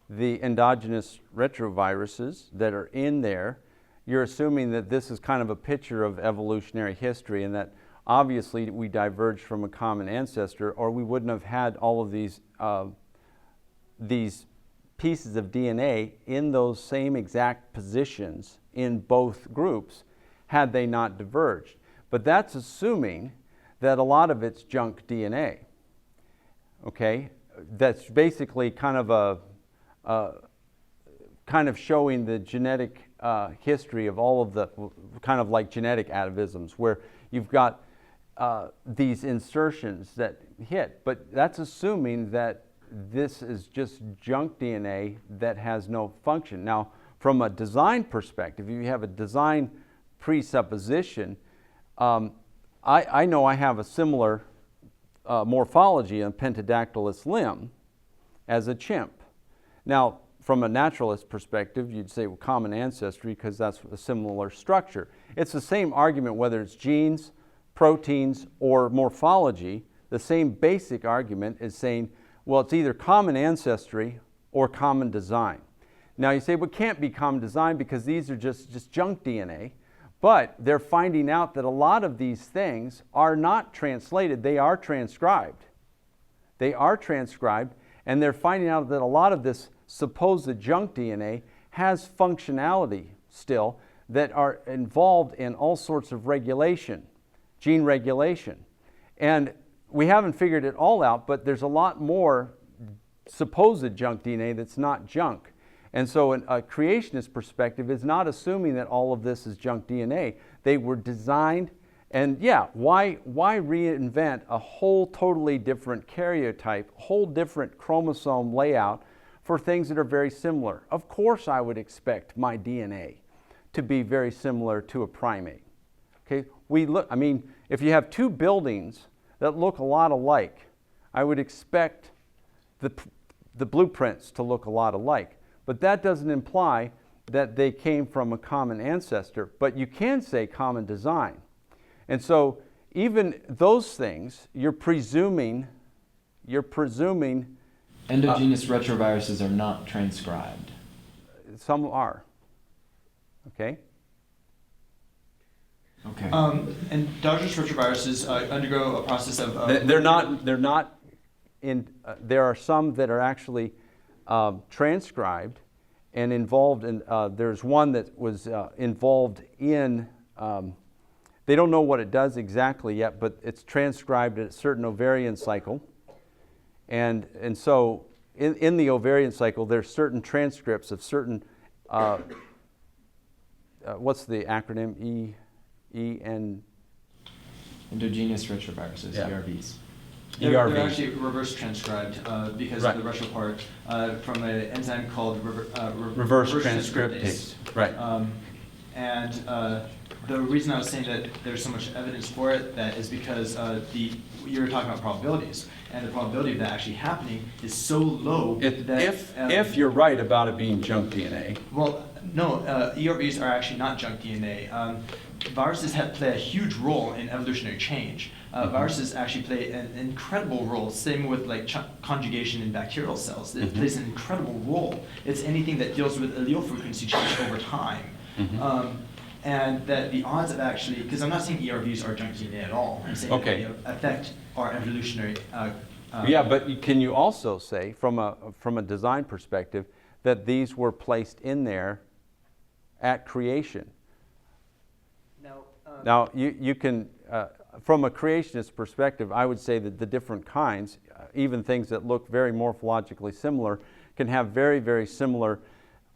the endogenous retroviruses that are in there, you're assuming that this is kind of a picture of evolutionary history, and that obviously we diverged from a common ancestor, or we wouldn't have had all of these pieces of DNA in those same exact positions in both groups had they not diverged. But that's assuming that a lot of it's junk DNA. Okay, that's basically kind of showing the genetic history of all of the kind of like genetic atavisms, where you've got these insertions that hit. But that's assuming that this is just junk DNA that has no function. Now, from a design perspective, if you have a design presupposition, I know I have a similar morphology on Pentadactylus limb as a chimp. Now, from a naturalist perspective, you'd say, well, common ancestry, because that's a similar structure. It's the same argument whether it's genes, proteins, or morphology. The same basic argument is saying, well, it's either common ancestry or common design. Now you say, well, it can't be common design because these are just junk DNA. But they're finding out that a lot of these things are not translated, they are transcribed. They are transcribed, and they're finding out that a lot of this supposed junk DNA has functionality still that are involved in all sorts of regulation, gene regulation. And we haven't figured it all out, but there's a lot more supposed junk DNA that's not junk. And so a creationist perspective is not assuming that all of this is junk DNA. They were designed, and yeah, why reinvent a whole totally different karyotype, whole different chromosome layout for things that are very similar? Of course I would expect my DNA to be very similar to a primate. Okay, if you have two buildings that look a lot alike, I would expect the blueprints to look a lot alike. But that doesn't imply that they came from a common ancestor, but you can say common design. And so even those things, you're presuming endogenous retroviruses are not transcribed. some are. Okay? Okay. Endogenous retroviruses undergo a process of... They're not in, there are some that are actually transcribed and involved in, there's one that was involved in, they don't know what it does exactly yet, but it's transcribed at a certain ovarian cycle. And so in the ovarian cycle, there's certain transcripts of certain, what's the acronym? Endogenous retroviruses, Yeah. ERVs. They're actually reverse transcribed because Right. of the retro part from an enzyme called Reverse transcriptase. Right. The reason I was saying that there's so much evidence for it that is because you were talking about probabilities, and the probability of that actually happening is so low that If you're right about it being junk DNA. well, no, ERVs are actually not junk DNA. Viruses play a huge role in evolutionary change. Viruses actually play an incredible role. Same with like conjugation in bacterial cells. It plays an incredible role. It's anything that deals with allele frequency change over time. And that the odds of actually, because I'm not saying ERVs are junk DNA at all. I'm saying Okay. that they affect our evolutionary. Yeah, but can you also say, from a design perspective, that these were placed in there at creation? Now, you can, from a creationist perspective, I would say that the different kinds, even things that look very morphologically similar, can have very, very similar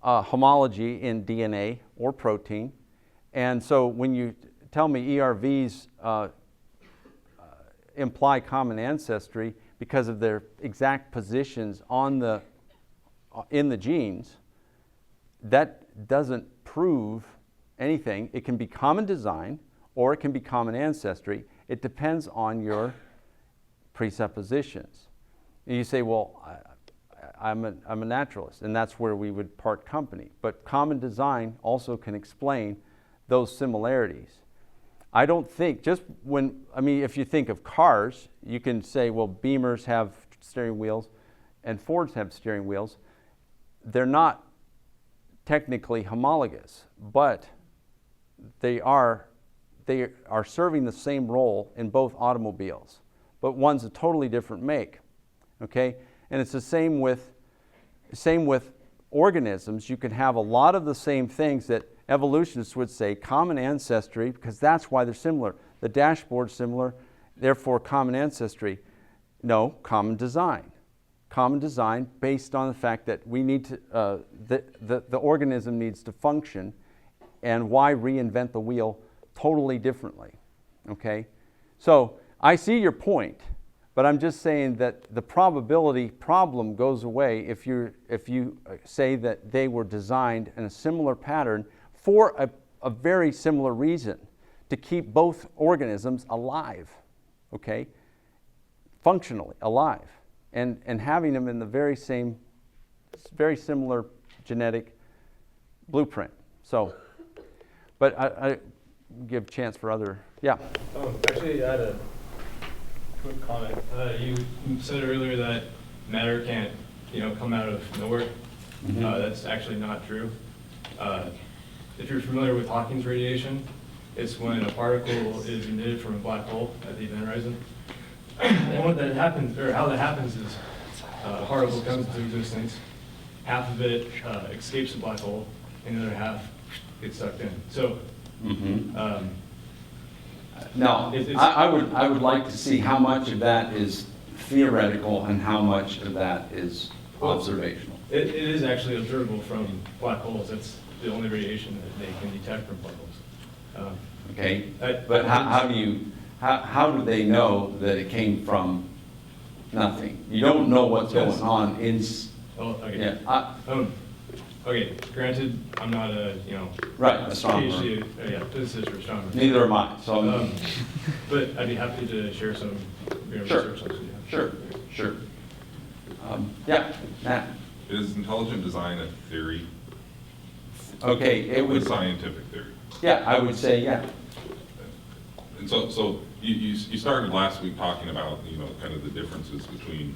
homology in DNA or protein. And so when you tell me ERVs imply common ancestry because of their exact positions in the genes, that doesn't prove anything. It can be common design or it can be common ancestry. It depends on your presuppositions. And you say, well, I'm a naturalist, and that's where we would part company. But common design also can explain those similarities. I don't think, if you think of cars, you can say, well, Beamers have steering wheels and Fords have steering wheels. They're not technically homologous, but they are serving the same role in both automobiles, but one's a totally different make, okay? And it's the same with organisms. You can have a lot of the same things that evolutionists would say common ancestry, because that's why they're similar. The dashboard's similar, therefore common ancestry. No, common design. Common design based on the fact that we need to, the organism needs to function, and why reinvent the wheel totally differently, okay? So I see your point, but I'm just saying that the probability problem goes away if you say that they were designed in a similar pattern for a very similar reason, to keep both organisms alive, okay? Functionally alive, and having them in the very similar genetic blueprint. So, but I give chance for other, yeah. Actually, I had a quick comment. You said earlier that matter can't, come out of nowhere. That's actually not true. If you're familiar with Hawking's radiation, it's when a particle is emitted from a black hole at the event horizon. And what that happens, or how that happens, is a particle comes into existence, half of it escapes the black hole, and the other half gets sucked in. So, Now, I would like to see how much of that is theoretical and how much of that is observational. it is actually observable from black holes. That's the only radiation that they can detect from black holes. Okay, but how do they know that it came from nothing? You don't know what's going on in. Oh, okay. Yeah. Okay. Granted, I'm not a Right, astronomer. PhD, physicist or astronomer. Neither am I. So but I'd be happy to share some Sure. research on it. sure. Yeah, Matt. Is intelligent design a theory? Okay, it A would. scientific theory? Yeah, I would say yeah. And so you started last week talking about, kind of the differences between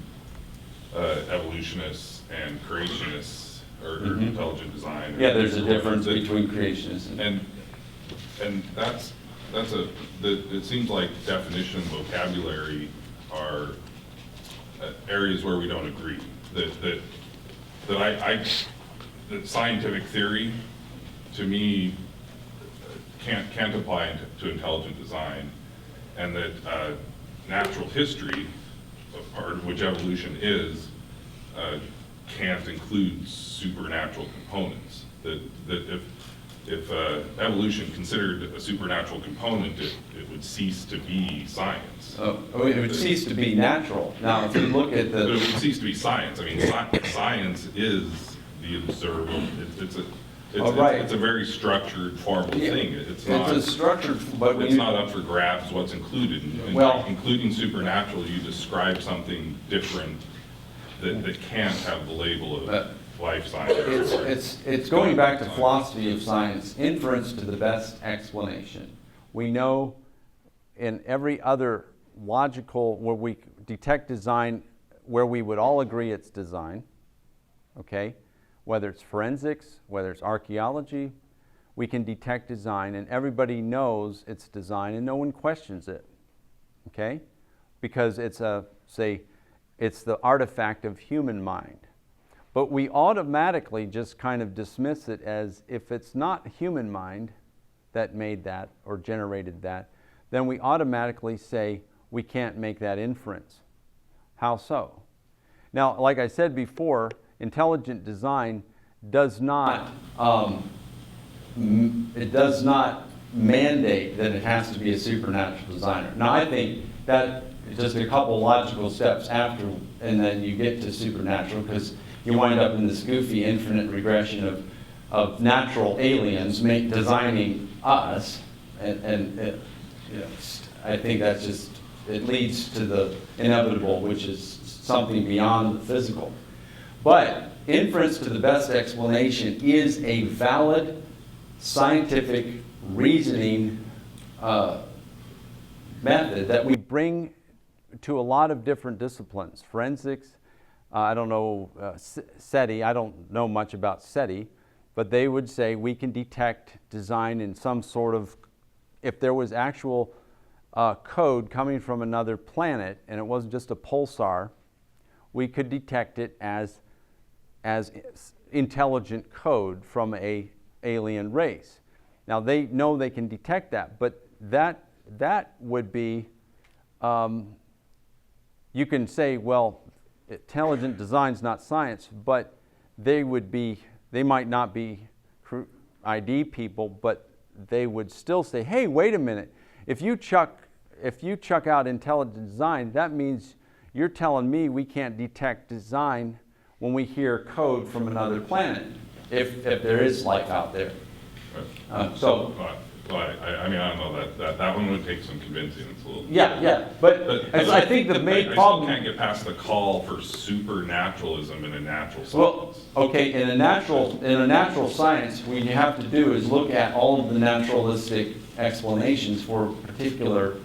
evolutionists and creationists, or intelligent design. Yeah, there's a difference between creationists And it seems like definition and vocabulary are areas where we don't agree. That scientific theory, to me, can't apply to intelligent design, and that natural history, a part of which evolution is, can't include supernatural components. That if evolution considered a supernatural component, it would cease to be science. It would cease to be natural. Now, if you look at But it would the. cease to be science. I mean, science is the observable. Right. It's a very structured, formal thing. It's a structured, but when It's you. not up for grabs what's included. And Well- by including supernatural, you describe something different that can't have the label of life science. It's going back to philosophy of science, inference to the best explanation. We know in every other logical, where we detect design, where we would all agree it's design, okay? Whether it's forensics, whether it's archaeology, we can detect design, and everybody knows it's design and no one questions it, okay? Because it's it's the artifact of human mind. But we automatically just kind of dismiss it as if it's not human mind that made that or generated that, then we automatically say we can't make that inference. How so? Now, like I said before, intelligent design does not it does not mandate that it has to be a supernatural designer. Now, I think that is just a couple logical steps after, and then you get to supernatural, because you wind up in this goofy infinite regression of natural aliens designing us, and I think that's just, it leads to the inevitable, which is something beyond the physical. But inference to the best explanation is a valid scientific reasoning method that we bring to a lot of different disciplines. Forensics, I don't know, SETI, I don't know much about SETI, but they would say we can detect design in some sort of, if there was actual code coming from another planet and it wasn't just a pulsar, we could detect it as intelligent code from a alien race. Now they know they can detect that, but that would be, you can say, well, intelligent design's not science, but they might not be ID people, but they would still say, hey, wait a minute, if you chuck if you chuck out intelligent design, that means you're telling me we can't detect design when we hear code from another planet, if there is life out there. So, I mean, I don't know, that one would take some convincing, it's a little. yeah, but I think the main problem. I still can't get past the call for supernaturalism in a natural Well, science. okay, in a natural science, what you have to do is look at all of the naturalistic explanations for a particular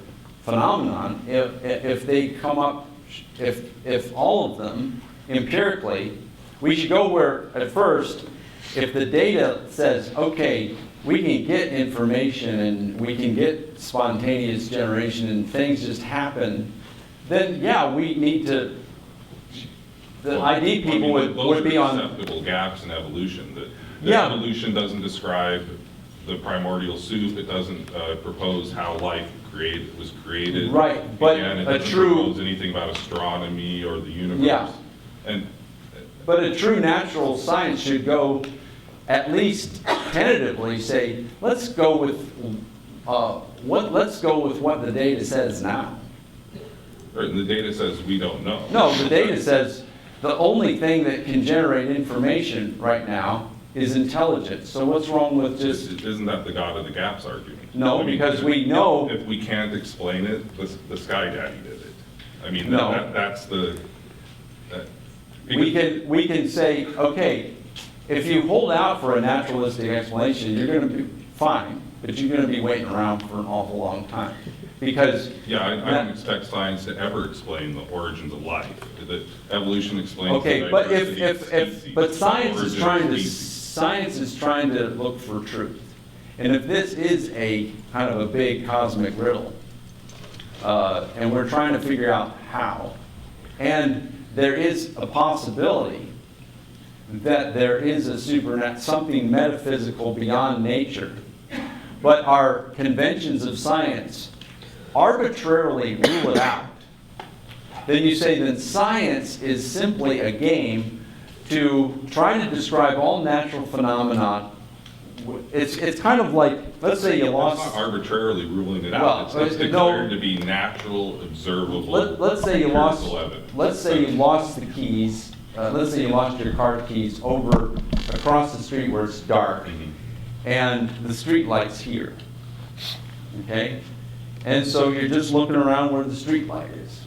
phenomenon. If they come up, if all of them empirically, we should go where, at first, if the data says, okay, we can get information and we can get spontaneous generation and things just happen, then yeah, we need to, the ID people would be on. Those are acceptable gaps in evolution. That Yeah. evolution doesn't describe the primordial soup. It doesn't propose how life was created. Right, but and it a doesn't true- propose anything about astronomy or the universe. Yeah. And But a true natural science should go, at least tentatively say, let's go with what the data says now. the data says we don't know. No, the data says the only thing that can generate information right now is intelligence. So what's wrong with just, Isn't that the God of the gaps argument? No, I mean, because we know- If we can't explain it, the Sky Daddy did it. I mean, No. that's the. we can say, okay, if you hold out for a naturalistic explanation, you're gonna be fine, but you're gonna be waiting around for an awful long time. Because Yeah, I don't expect science to ever explain the origins of life. That evolution explains. okay, the but diversity of species, but the science origin of is species. trying to look for truth. And if this is a kind of a big cosmic riddle, and we're trying to figure out how, and there is a possibility that there is something metaphysical beyond nature, but our conventions of science arbitrarily rule it out, then you say that science is simply a game to try to describe all natural phenomena. It's kind of like, let's say you It's lost. not arbitrarily ruling it Well, out. It's no. declared to be natural, observable. Let's say you lost. empirical evidence. Let's say you lost the keys. Let's say you lost your car keys over across the street where it's dark, Mhm. and the street light's here. Okay, and so you're just looking around where the street light is.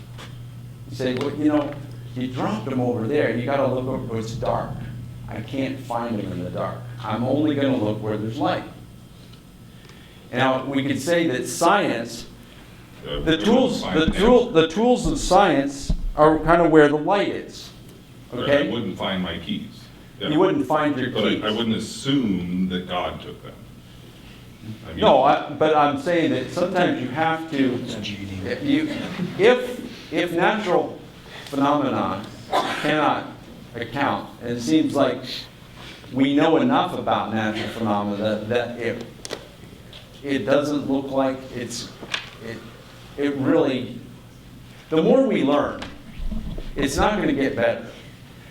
You say, well, you dropped them over there. You got to look over where it's dark. I can't find them in the dark. I'm only going to look where there's light. Now, we could say that science, the tools of science are kind of where the light is. I Okay? wouldn't find my keys. Yeah. You wouldn't find your But keys. I wouldn't assume that God took them. I mean, No, but I'm saying that sometimes you have to, if natural phenomena cannot account, and it seems like we know enough about natural phenomena that it doesn't look like it really, the more we learn, it's not going to get better.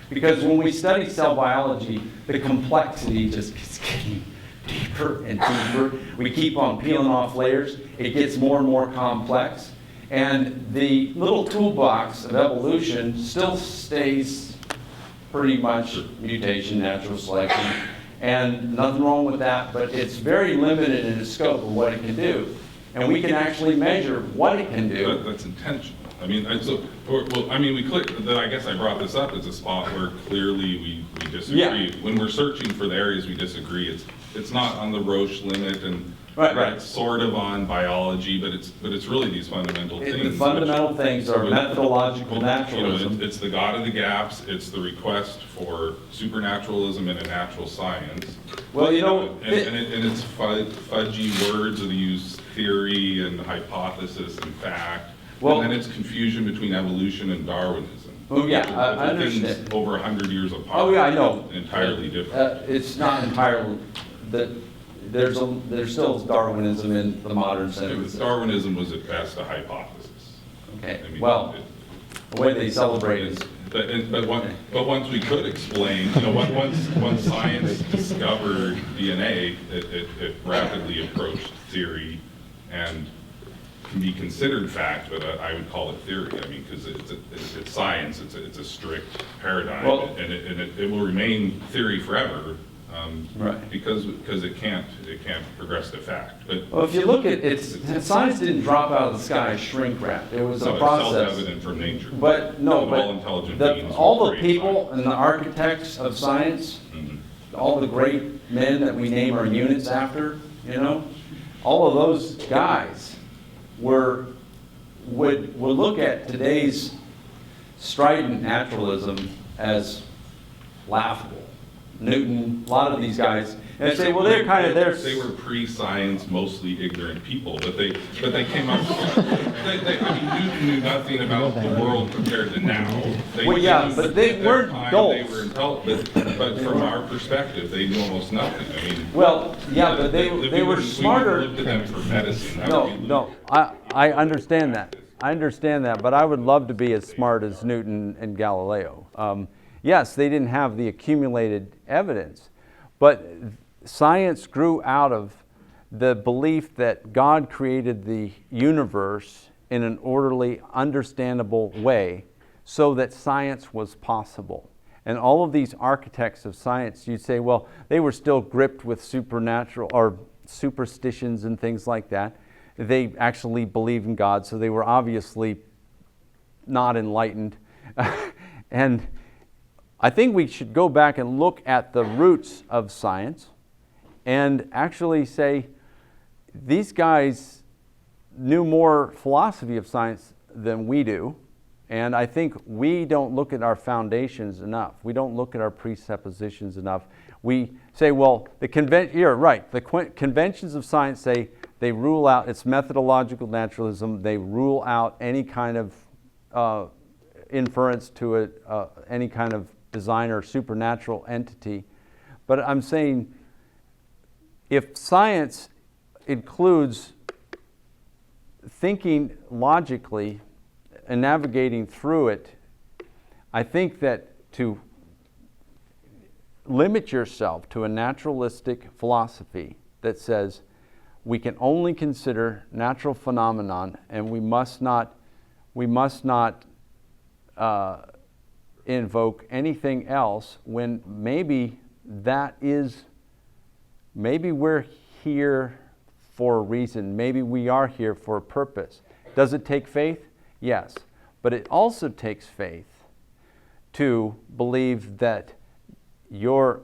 Because when we study cell biology, the complexity just keeps getting deeper and deeper. We keep on peeling off layers. It gets more and more complex. And the little toolbox of evolution still stays pretty much mutation, natural selection, and nothing wrong with that, but it's very limited in its scope of what it can do. And we can actually measure what it can do. That's intentional. I mean, I guess I brought this up as a spot where clearly we disagree. Yeah. When we're searching for the areas we disagree, it's not on the Roche limit, and Right. it's sort of on biology, but it's really these fundamental things. The fundamental things are which- methodological You know, naturalism. it's the God of the gaps, it's the request for supernaturalism in a natural science. Well, And it's fudgy words that use theory and hypothesis and fact. Well- And then it's confusion between evolution and Darwinism. Oh, yeah, I The things understand. over 100 years apart. Oh, yeah, I know. Entirely different. It's not entirely, there's still Darwinism in the modern sense. Darwinism was at best a hypothesis. Okay, I mean, well, the way they celebrate is, But once we could explain, once science discovered DNA, it rapidly approached theory and can be considered fact, but I would call it theory. I mean, because it's science, it's a strict paradigm, Well- and it will remain theory forever, Right. because it can't progress to fact. But Well, if you look at it, science didn't drop out of the sky shrink wrap. It was a so it's process. self-evident from nature. But no, All but intelligent beings all will the create people science. and the architects of science, Mhm. all the great men that we name our units after, you know, all of those guys would look at today's strident naturalism as laughable. Newton, a lot of these guys, and say, well, they're kind of there. They were pre-science, mostly ignorant people, but they came up. I mean, Newton knew nothing about the world compared to now. Well, yeah, knew but they at their weren't time, dolts. They were intelligent, but from our perspective, they knew almost nothing. I mean. Well, yeah, but they we were wouldn't smarter. look to them for medicine. That No, would be no, I understand that. I understand that, but I would love to be as smart as Newton and Galileo. Yes, they didn't have the accumulated evidence, but science grew out of the belief that God created the universe in an orderly, understandable way so that science was possible. And all of these architects of science, you'd say, well, they were still gripped with supernatural or superstitions and things like that. They actually believed in God, so they were obviously not enlightened. And I think we should go back and look at the roots of science and actually say, these guys knew more philosophy of science than we do. And I think we don't look at our foundations enough. We don't look at our presuppositions enough. We say, well, you're right. The conventions of science say they rule out, it's methodological naturalism. They rule out any kind of inference to any kind of design or supernatural entity. But I'm saying if science includes thinking logically and navigating through it, I think that to limit yourself to a naturalistic philosophy that says we can only consider natural phenomenon and we must not invoke anything else, when maybe we're here for a reason. Maybe we are here for a purpose. Does it take faith? Yes. But it also takes faith to believe that you're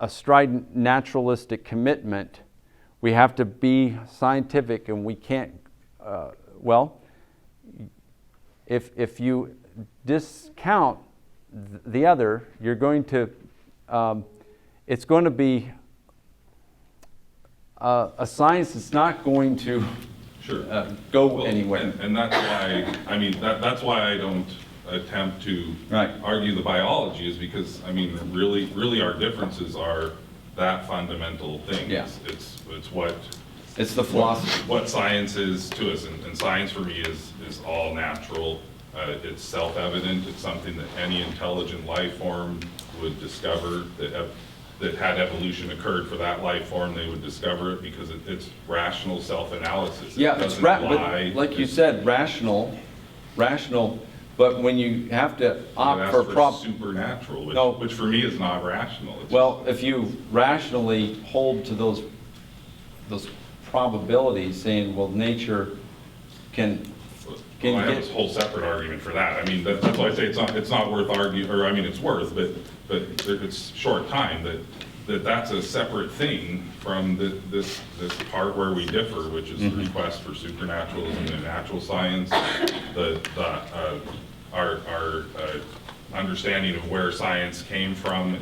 a strident naturalistic commitment. We have to be scientific, and we can't, if you discount the other, you're going to, it's going to be a science that's not going to Sure. go Well, anywhere. And that's why, I mean, that's why I don't attempt to Right. argue the biology, is because, I mean, really our differences are that fundamental thing. Yeah. It's what. It's the philosophy. What science is to us, and science for me is all natural. It's self-evident. It's something that any intelligent life form would discover, that had evolution occurred for that life form, they would discover it, because it's rational self-analysis. It Yeah, it's doesn't but lie. like you It's- said, rational, but when you have to opt It for asks supernatural, No. which for me is not rational. It's well, if you rationally hold to those probabilities, saying, well, nature can Well, I have get. this whole separate argument for that. I mean, that's why I say it's not worth arguing, or I mean, it's worth, but it's short time, that's a separate thing from this part where we differ, which is the request for supernaturalism and natural science, our understanding of where science came from.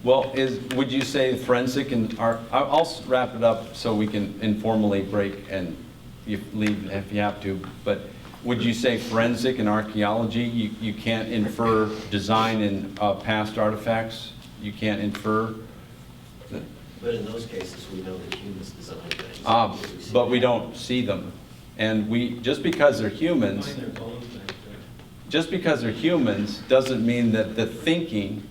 Well, would you say forensic and I'll wrap it up so we can informally break and you leave if you have to, but would you say forensic and archaeology, you can't infer design in past artifacts? You can't infer? But in those cases, we know that humans design things. But we don't see them. And just because they're humans, Find their bones back there. just because they're humans doesn't mean that the thinking,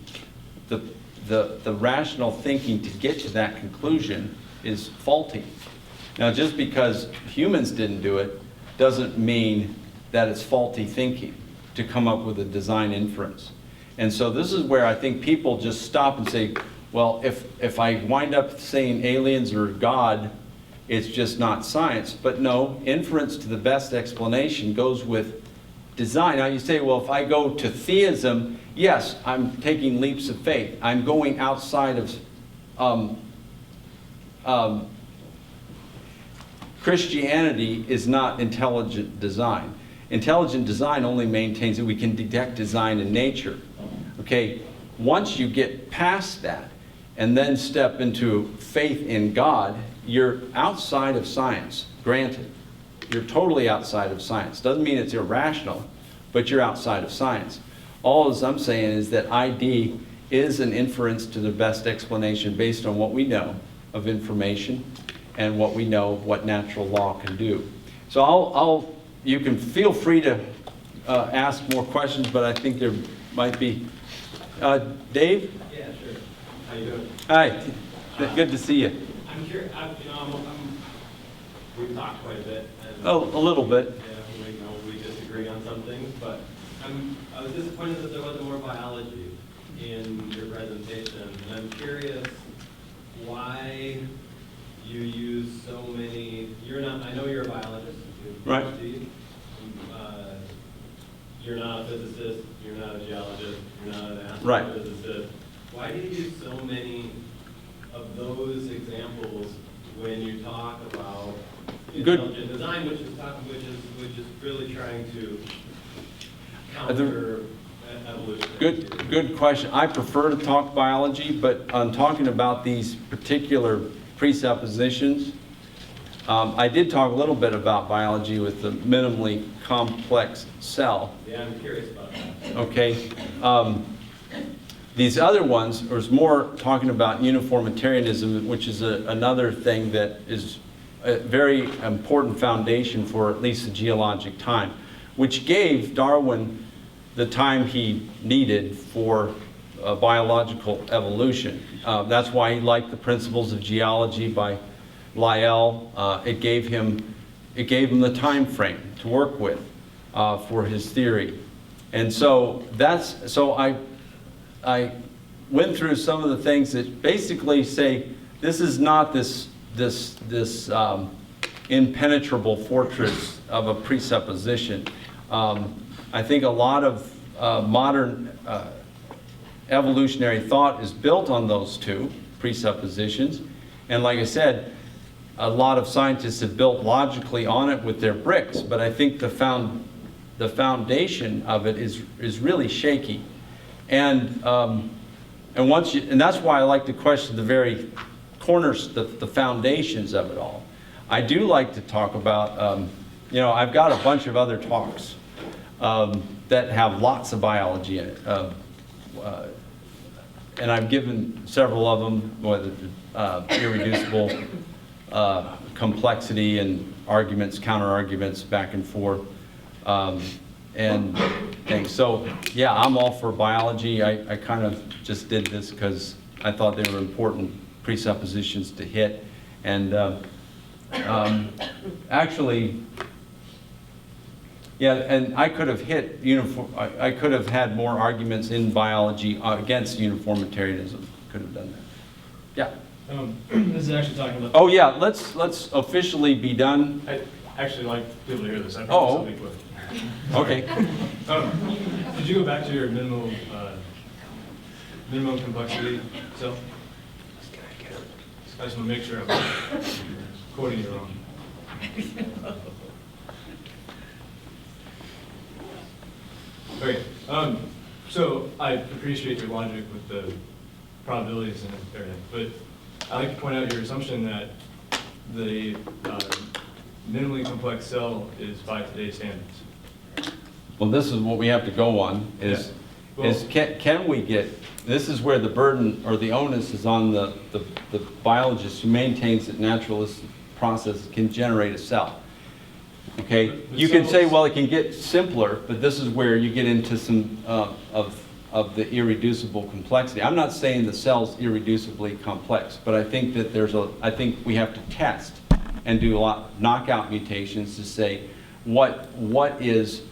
the rational thinking to get to that conclusion is faulty. Now, just because humans didn't do it doesn't mean that it's faulty thinking to come up with a design inference. And so this is where I think people just stop and say, well, if I wind up saying aliens or God, it's just not science. But no, inference to the best explanation goes with design. Now you say, well, if I go to theism, yes, I'm taking leaps of faith. I'm going outside of Christianity is not intelligent design. Intelligent design only maintains that we can detect design in nature. Okay, once you get past that and then step into faith in God, you're outside of science, granted. You're totally outside of science. Doesn't mean it's irrational, but you're outside of science. All as I'm saying is that ID is an inference to the best explanation based on what we know of information and what we know of what natural law can do. So you can feel free to ask more questions, but I think there might be. Dave? Yeah, sure. How you doing? Hi. Good to see you. I'm curious. We've talked quite a bit. And, Oh, a little bit. Yeah, we disagree on some things, but I was disappointed that there wasn't more biology in your presentation, and I'm curious why you use so many. You're not. I know you're a biologist. You're a Right. PhD. You're not a physicist. You're not a geologist. You're not an Right. astrophysicist. Why do you use so many of those examples when you talk about Good. intelligent design, which is really trying to counter evolution? Good question. I prefer to talk biology, but on talking about these particular presuppositions, I did talk a little bit about biology with the minimally complex cell. Yeah, I'm curious about that. Okay. These other ones was more talking about uniformitarianism, which is another thing that is a very important foundation for at least the geologic time, which gave Darwin the time he needed for biological evolution. That's why he liked the Principles of Geology by Lyell. It gave him the time frame to work with for his theory. And so I went through some of the things that basically say this is not this impenetrable fortress of a presupposition. I think a lot of modern evolutionary thought is built on those two presuppositions. And like I said, a lot of scientists have built logically on it with their bricks, but I think the foundation of it is really shaky. And that's why I like to question the very corners, the foundations of it all. I do like to talk about, I've got a bunch of other talks that have lots of biology in it. And I've given several of them, whether irreducible complexity and arguments, counter-arguments back and forth. And things. So yeah, I'm all for biology. I kind of just did this because I thought they were important presuppositions to hit. And actually, yeah, and I could have hit I could have had more arguments in biology against uniformitarianism. Could have done that. Yeah. This is actually talking about. Oh yeah, let's officially be done. I actually like people to hear this. I Oh. promise I'll be quick. Okay. Did you go back to your minimum complexity cell? I just want to make sure I'm not quoting you wrong. Okay. So I appreciate your logic with the probabilities and everything, but I'd like to point out your assumption that the minimally complex cell is by today's standards. Well, this is what we have to go on, is can we get, this is where the burden or the onus is on the biologist who maintains that naturalistic process can generate a cell. Okay, But you can say, cells- well, it can get simpler, but this is where you get into some of the irreducible complexity. I'm not saying the cell's irreducibly complex, but I think that I think we have to test and do a lot knockout mutations to say what is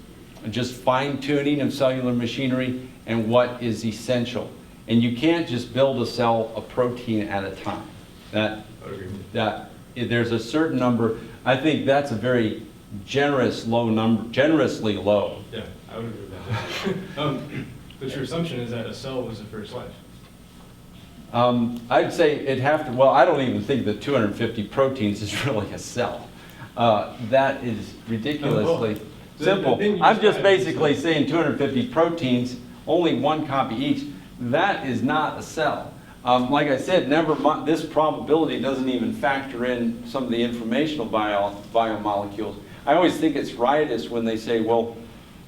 just fine-tuning of cellular machinery and what is essential. And you can't just build a cell, a protein at a time. There's a certain number. I think that's a very generously low. Yeah, I would agree with that. But your assumption is that a cell was the first life. I'd say it'd have to, well, I don't even think that 250 proteins is really a cell. That is ridiculously simple. I'm just basically saying 250 proteins, only one copy each. That is not a cell. Like I said, this probability doesn't even factor in some of the informational biomolecules. I always think it's riotous when they say, well,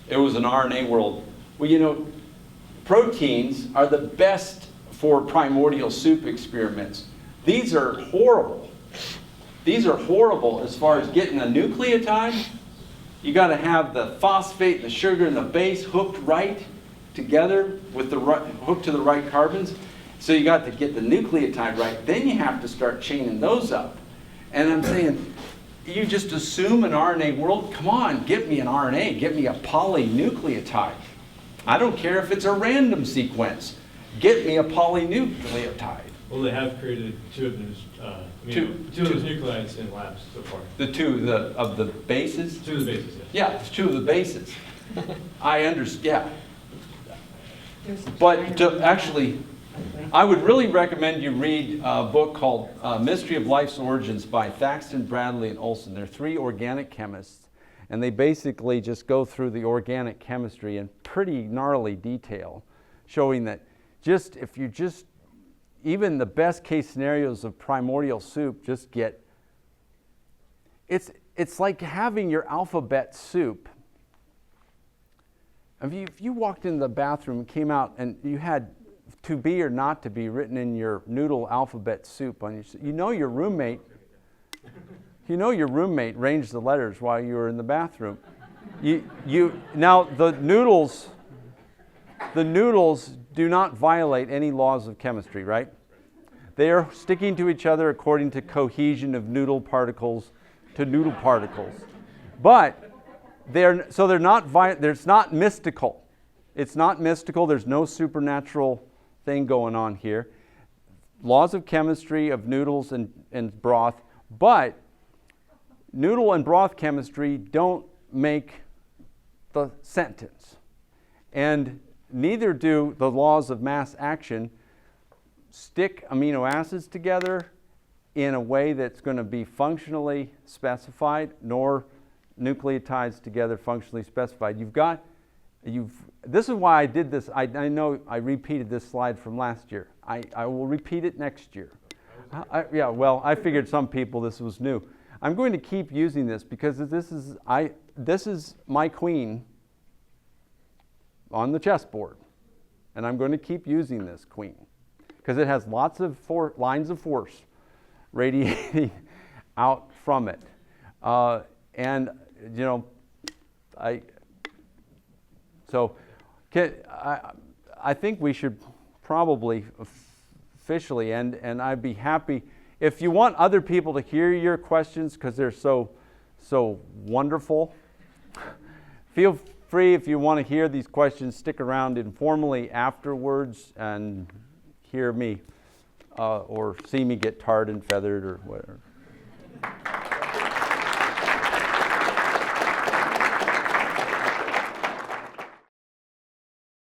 it was an RNA world. Well, you know, proteins are the best for primordial soup experiments. These are horrible. These are horrible as far as getting a nucleotide. You got to have the phosphate, the sugar, and the base hooked right together with the hooked to the right carbons. So you got to get the nucleotide right. Then you have to start chaining those up. And I'm saying, you just assume an RNA world? Come on, give me an RNA. Give me a polynucleotide. I don't care if it's a random sequence. Get me a polynucleotide. Well, they have created two of those, two of those nucleides in labs so far. The two of the bases? Two of the bases, yes. Yeah, it's two of the bases. I understand, yeah. But to actually, I would really recommend you read a book called Mystery of Life's Origins by Thaxton, Bradley, and Olson. They're three organic chemists, and they basically just go through the organic chemistry in pretty gnarly detail, showing that if you just, even the best case scenarios of primordial soup just get, it's like having your alphabet soup. If you walked into the bathroom and came out and you had to be or not to be written in your noodle alphabet soup on your roommate arranged the letters while you were in the bathroom. Now the noodles do not violate any laws of chemistry, right? They are sticking to each other according to cohesion of noodle particles to noodle particles. But it's not mystical. It's not mystical. There's no supernatural thing going on here. Laws of chemistry of noodles and broth, but noodle and broth chemistry don't make the sentence. And neither do the laws of mass action stick amino acids together in a way that's going to be functionally specified, nor nucleotides together functionally specified. This is why I did this. I know I repeated this slide from last year. I will repeat it next year. I figured some people this was new. I'm going to keep using this because this is my queen on the chessboard. And I'm going to keep using this queen because it has lots of lines of force radiating out from it. I think we should probably officially end, and I'd be happy if you want other people to hear your questions because they're so wonderful. Feel free, if you want to hear these questions, stick around informally afterwards and hear me or see me get tarred and feathered or whatever.